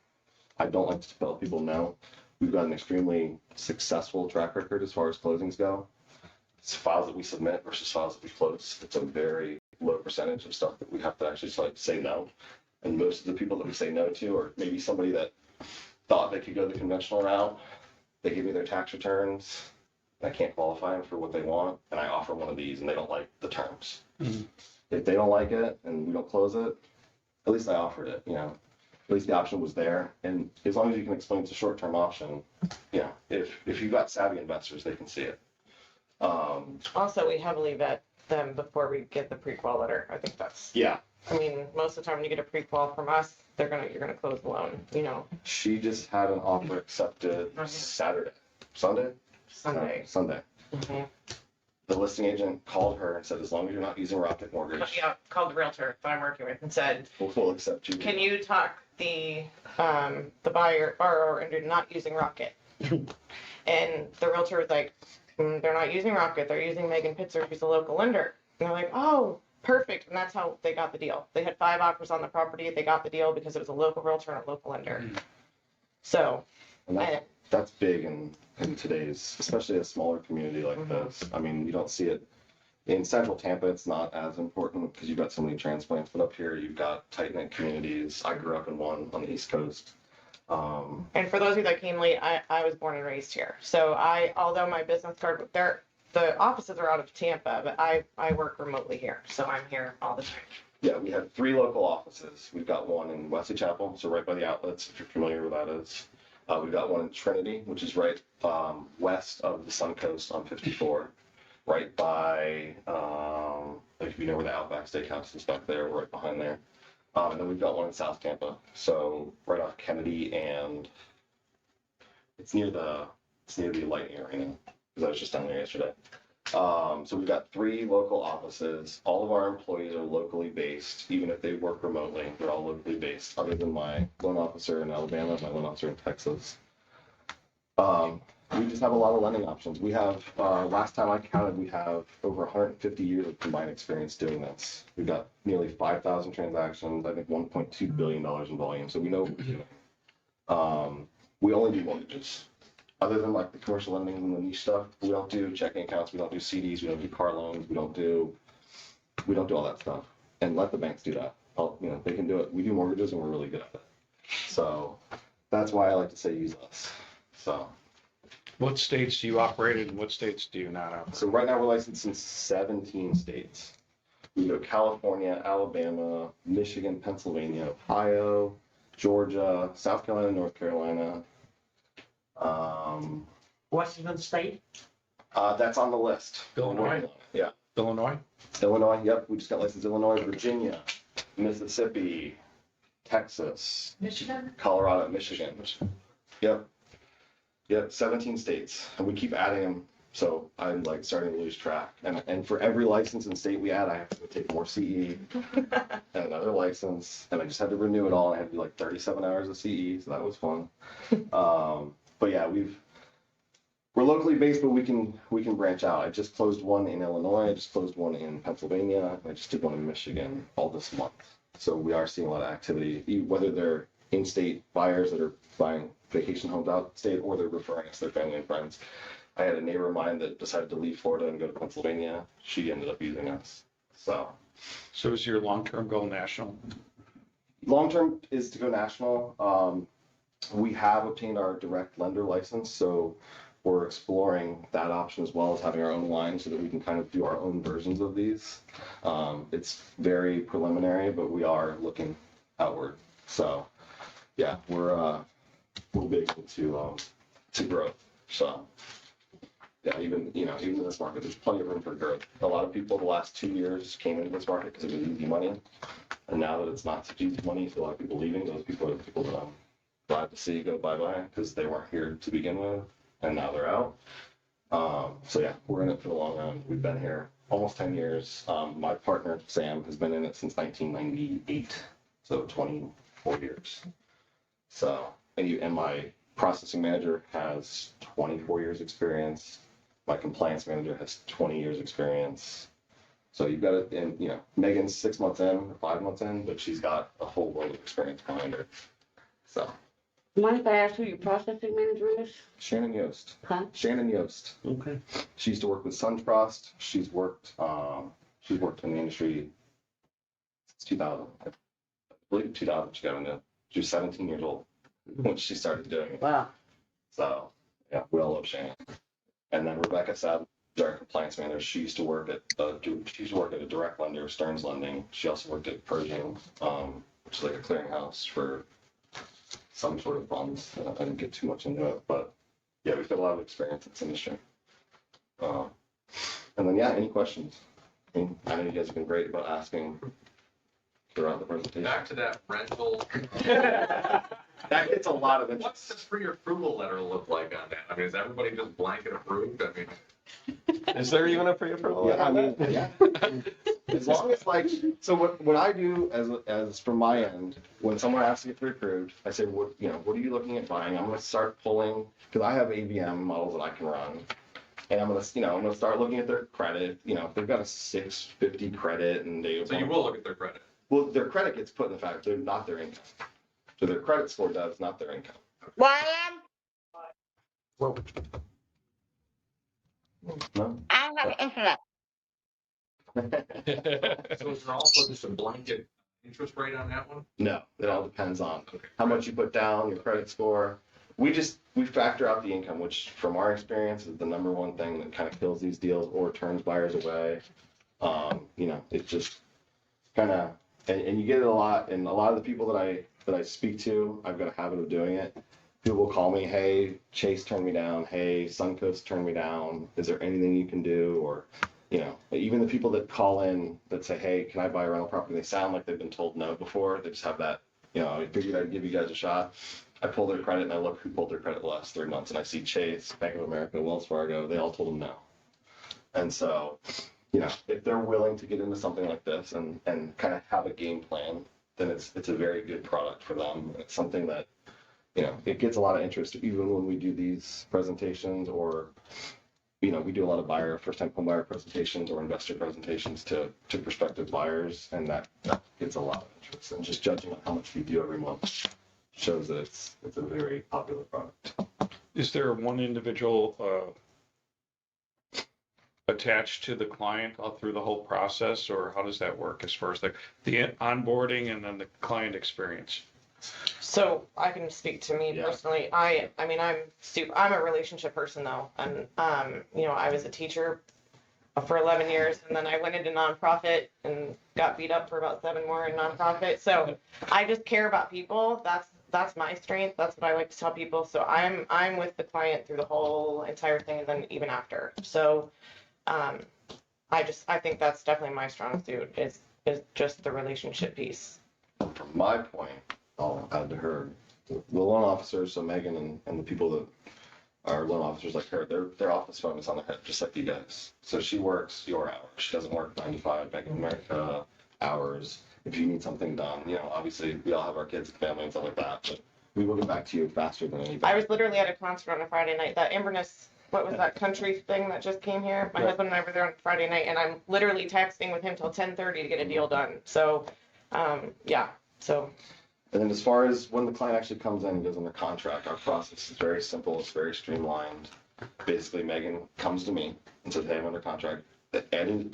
I don't like to tell people no. We've got an extremely successful track record as far as closings go. files that we submit versus files that we close, it's a very low percentage of stuff that we have to actually like say no. And most of the people that we say no to are maybe somebody that thought they could go the conventional route. They give me their tax returns. I can't qualify them for what they want, and I offer one of these, and they don't like the terms. Mhm. If they don't like it and we don't close it, at least I offered it, you know. At least the option was there, and as long as you can explain it's a short-term option, you know, if you've got savvy investors, they can see it. Also, we heavily vet them before we get the pre-qual letter. I think that's, Yeah, I mean, most of the time when you get a pre-qual from us, you're gonna close the loan, you know, she just had an offer accepted Sunday. Sunday. Mhm. The listing agent called her and said, as long as you're not using Rocket Mortgage, Yeah, called the realtor that I'm working with and said, we'll accept you. can you talk the borrower into not using Rocket? And the realtor was like, they're not using Rocket, they're using Megan Pitzer, who's a local lender. And they're like, oh, perfect. And that's how they got the deal. They had 5 offers on the property. They got the deal because it was a local realtor and a local lender. So, And that's big in today's, especially a smaller community like this. I mean, you don't see it in central Tampa. It's not as important because you've got so many transplants, but up here you've got tight knit communities. I grew up in one on the East Coast. and for those of you that came late, I was born and raised here. So although my business card, the offices are out of Tampa, but I work remotely here. So I'm here all the time. Yeah, we have 3 local offices. We've got one in Wesley Chapel, so right by the outlets, if you're familiar with that is. We've got one in Trinity, which is right west of the Sun Coast on 54, right by, if you know where the Outback Steakhouse is back there, we're right behind there. And then we've got one in South Tampa, so right off Kennedy, and it's near the Lightning Arena, because I was just down there yesterday. So we've got 3 local offices. All of our employees are locally based, even if they work remotely, they're all locally based, other than my loan officer in Alabama, my loan officer in Texas. We just have a lot of lending options. We have, last time I counted, we have over 150 years of combined experience doing this. We've got nearly 5,000 transactions, I think $1.2 billion in volume, so we know what we're doing. We only do mortgages. Other than like the commercial lending and the niche stuff, we don't do checking accounts, we don't do CDs, we don't do car loans, we don't do all that stuff. And let the banks do that. You know, they can do it. We do mortgages and we're really good at it. So that's why I like to say use us. So. What states do you operate in and what states do you not operate? So right now we're licensed in 17 states. We go California, Alabama, Michigan, Pennsylvania, Ohio, Georgia, South Carolina, North Carolina. Washington State. That's on the list. Illinois? Yeah. Illinois? Illinois, yep. We just got licensed in Illinois, Virginia, Mississippi, Texas, Michigan. Colorado, Michigan. Yep. Yep, 17 states. And we keep adding them. So I'm like starting to lose track. And for every license and state we add, I have to take more CE and another license. And I just had to renew it all. I had to do like 37 hours of CE, so that was fun. But yeah, we're locally based, but we can branch out. I just closed one in Illinois. I just closed one in Pennsylvania. I just did one in Michigan all this month. So we are seeing a lot of activity, whether they're in-state buyers that are buying vacation homes out of state or they're referring us to their family and friends. I had a neighbor of mine that decided to leave Florida and go to Pennsylvania. She ended up using us. So is your long-term goal national? Long-term is to go national. We have obtained our direct lender license, so we're exploring that option as well as having our own line so that we can kind of do our own versions of these. It's very preliminary, but we are looking outward. So yeah, we're big into growth. So yeah, even in this market, there's plenty of room for growth. A lot of people the last 2 years came into this market because it was easy money. And now that it's not such easy money, you see a lot of people leaving. Those people are the people that I'm glad to see go bye-bye because they weren't here to begin with. And now they're out. So yeah, we're in it for the long run. We've been here almost 10 years. My partner, Sam, has been in it since 1998. So 24 years. So, and my processing manager has 24 years experience. My compliance manager has 20 years experience. So you've got it, and Megan's 6 months in or 5 months in, but she's got a whole world of experience behind her. So Mind if I ask who your processing manager is? Shannon Yost. Huh? Shannon Yost. Okay. She used to work with SunTrust. She's worked in the industry since 2000. I believe 2000 she got into. She was 17 years old when she started doing it. Wow. So yeah, we all love Shannon. And then Rebecca Sabb, our compliance manager, she used to work at a direct lender, Stearns Lending. She also worked at Pershing, which is like a clearinghouse for some sort of funds. I didn't get too much into it, but yeah, we've got a lot of experience in this industry. And then yeah, any questions? I mean, I know you guys have been great about asking throughout the presentation. Back to that rental. That gets a lot of What's interest. the pre-approval letter look like on that? I mean, is everybody just blanket approved? I mean, Is there even a pre-approval? Yeah, I mean, yeah. As long as like, so what I do as from my end, when someone asks to get pre-approved, I say, what are you looking at buying? I'm gonna start pulling, because I have AVM models that I can run. And I'm gonna start looking at their credit, if they've got a 650 credit and they. so you will look at their credit. Well, their credit gets put in the fact they're not their income. So their credit score does, not their income. William, No? I don't have internet. So is there also just a blanket interest rate on that one? No, it all depends on how much you put down, your credit score. We factor out the income, which from our experience is the number one thing that kind of kills these deals or turns buyers away. It just kind of, and you get it a lot. And a lot of the people that I speak to, I've got a habit of doing it. People will call me, hey, Chase turned me down. Hey, Suncoast turned me down. Is there anything you can do? Or, even the people that call in that say, hey, can I buy a rental property? They sound like they've been told no before. They just have that, I figured I'd give you guys a shot. I pull their credit and I look who pulled their credit the last 3 months, and I see Chase, Bank of America, Wells Fargo, they all told them no. And so, if they're willing to get into something like this and kind of have a game plan, then it's a very good product for them. It's something that, it gets a lot of interest even when we do these presentations, or, we do a lot of first-time home buyer presentations or investor presentations to prospective buyers, and that gets a lot of interest. And just judging on how much we do every month shows that it's a very popular product. Is there one individual attached to the client all through the whole process, or how does that work as far as the onboarding and then the client experience? So I can speak to me personally. I'm a relationship person though. And, I was a teacher for 11 years, and then I went into nonprofit and got beat up for about 7 more in nonprofit. So I just care about people. That's my strength. That's what I like to tell people. So I'm with the client through the whole entire thing, and then even after. So, I think that's definitely my strong suit is just the relationship piece. From my point, I'll add to her, the loan officers, so Megan and the people that are loan officers like her, their office phone is on their head, just like you guys. So she works your hours. She doesn't work 95 Bank of America hours. If you need something done, obviously we all have our kids and family and stuff like that, but we will get back to you faster than anybody. I was literally at a concert on a Friday night, that Inverness, what was that country thing that just came here? My husband and I were there on Friday night, and I'm literally texting with him till 10:30 to get a deal done. So, so. And then as far as when the client actually comes in and goes under contract, our process is very simple. It's very streamlined. Basically, Megan comes to me and says, hey, I'm under contract. I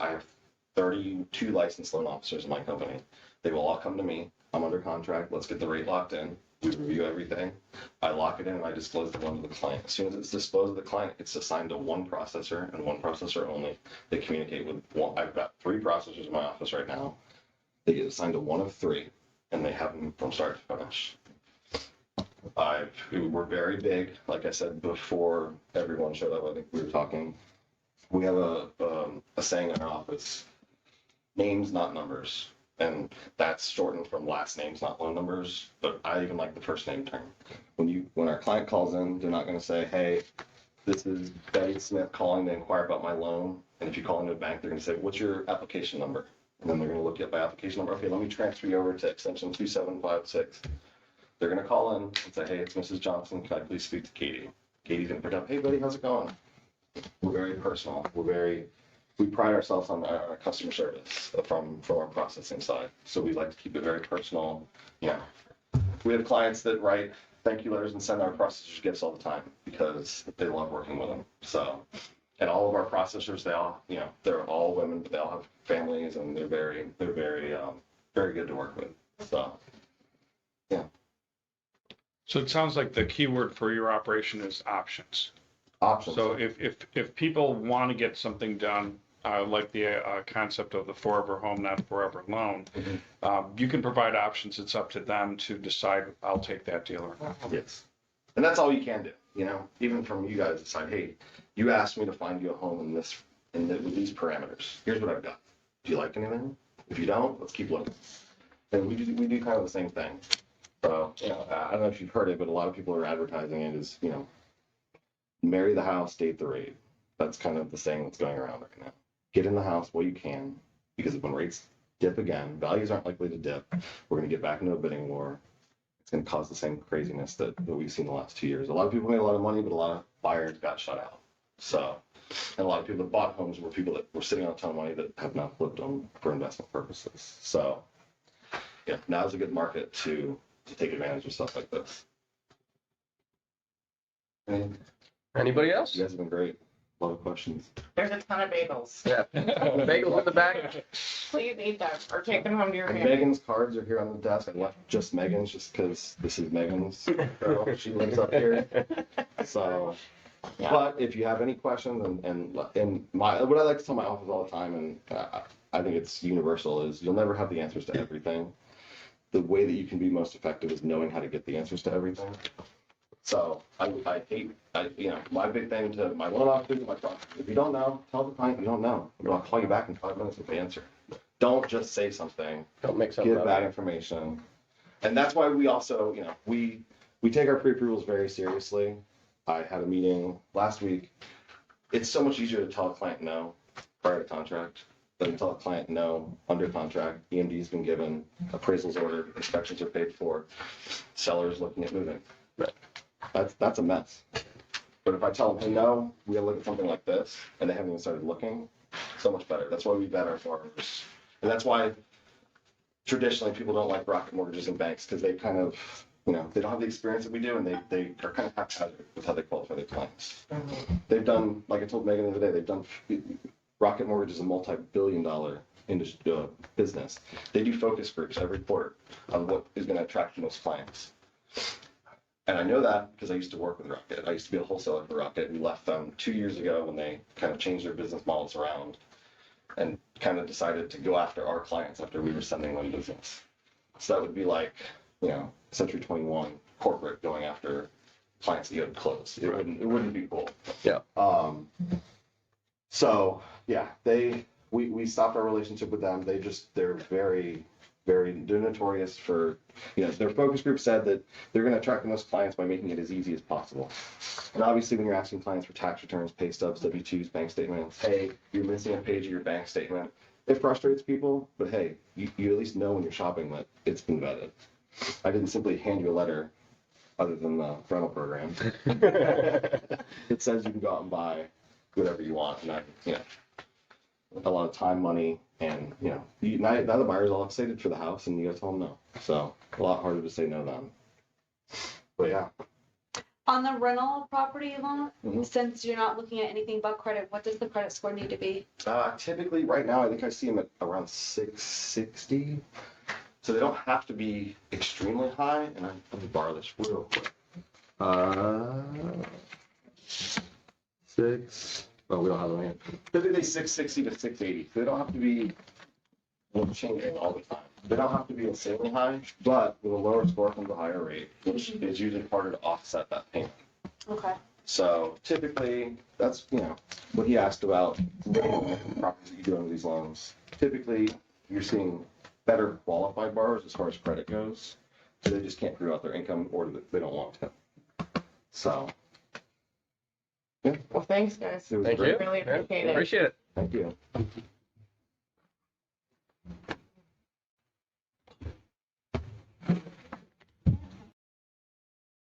have 32 licensed loan officers in my company. They will all come to me. I'm under contract. Let's get the rate locked in. We review everything. I lock it in and I disclose the loan to the client. As soon as it's disclosed to the client, it's assigned to one processor and one processor only. They communicate with one. I've got 3 processors in my office right now. They get assigned to one of 3. And they have them from start to finish. We're very big, like I said before everyone showed up. I think we were talking. We have a saying in our office: names, not numbers, and that's shortened from last names, not loan numbers. But I even like the first name term. When our client calls in, they're not going to say, "Hey, this is Betty Smith calling to inquire about my loan." And if you call into a bank, they're going to say, "What's your application number?" And then they're going to look at my application number. Okay, let me transfer you over to extension 2756. They're going to call in and say, hey, it's Mrs. Johnson. Can I please speak to Katie? Katie's going to pick up, hey, buddy, how's it going? We're very personal. We pride ourselves on our customer service from our processing side. So we like to keep it very personal. We have clients that write thank you letters and send our processors gifts all the time because they love working with them. So, and all of our processors, they all, you know, they're all women, but they all have families and they're very good to work with. So, yeah. So it sounds like the key word for your operation is options. Options. So if people want to get something done, like the concept of the forever home, not forever loan, you can provide options. It's up to them to decide, I'll take that deal or not. Yes. And that's all you can do, you know, even from you guys decide, hey, you asked me to find you a home with these parameters. Here's what I've got. Do you like anything? If you don't, let's keep looking. And we do kind of the same thing. So, you know, I don't know if you've heard it, but a lot of people are advertising it as, you know, marry the house, date the rate. That's kind of the saying that's going around right now. Get in the house while you can, because when rates dip again, values aren't likely to dip. We're going to get back into a bidding war. It's going to cause the same craziness that we've seen the last 2 years. A lot of people made a lot of money, but a lot of buyers got shut out. So, and a lot of people that bought homes were people that were sitting on a ton of money that have not flipped them for investment purposes. So, yeah, now's a good market to take advantage of stuff like this. And Anybody else? you guys have been great. A lot of questions. There's a ton of bagels. Yeah. Bagels in the back. Please eat them or take them home to your And family. Megan's cards are here on the desk. I left just Megan's just because this is Megan's girl. She lives up here. So, Yeah. but if you have any questions and what I like to tell my office all the time, and I think it's universal, is you'll never have the answers to everything. The way that you can be most effective is knowing how to get the answers to everything. So you know, my big thing to my loan officers, my process, if you don't know, tell the client you don't know. I'll call you back in 5 minutes with the answer. Don't just say something. Don't make something Give up. bad information. And that's why we also, you know, we take our pre-approvals very seriously. I had a meeting last week. It's so much easier to tell a client no prior to contract than to tell a client no under contract. EMD's been given, appraisals ordered, inspections are paid for, sellers looking at moving. Right. That's a mess. But if I tell them, hey, no, we gotta look at something like this, and they haven't even started looking, so much better. That's why we vet our borrowers. And that's why traditionally people don't like rocket mortgages and banks, because they kind of, you know, they don't have the experience that we do, and they are kind of haphazard with how they qualify their clients. They've done, like I told Megan the other day, they've done, rocket mortgage is a multi-billion-dollar industry business. They do focus groups every quarter on what is going to attract the most clients. And I know that because I used to work with Rocket. I used to be a wholesaler for Rocket. We left them 2 years ago when they kind of changed their business models around and kind of decided to go after our clients after we were sending them business. So that would be like, you know, Century 21 corporate going after clients that you had closed. It wouldn't be cool. Yeah. So yeah, we stopped our relationship with them. They're they're notorious for, you know, their focus group said that they're going to attract the most clients by making it as easy as possible. And obviously when you're asking clients for tax returns, pay stubs, W-2s, bank statements, hey, you're missing a page of your bank statement, it frustrates people, but hey, you at least know when you're shopping that it's been vetted. I didn't simply hand you a letter other than the rental program. It says you can go out and buy whatever you want, and you know, a lot of time, money, and you know, now the buyer's all excited for the house, and you gotta tell them no. So a lot harder to say no then. But yeah. On the rental property loan, Mhm. since you're not looking at anything but credit, what does the credit score need to be? Typically, right now, I think I see them at around 660. So they don't have to be extremely high. And let me borrow this real quick. Oh, we don't have them here. Typically 660 to 680. So they don't have to be changing all the time. They don't have to be insanely high, but with a lower score comes a higher rate, which is usually harder to offset that payment. Okay. So typically, that's, you know, what he asked about properties that you do under these loans. Typically, you're seeing better qualified borrowers as far as credit goes. So they just can't prove out their income, or they don't want to. So. Yeah. Well, thanks, guys. It was Thank great. you. Really appreciate it. Appreciate it. Thank you.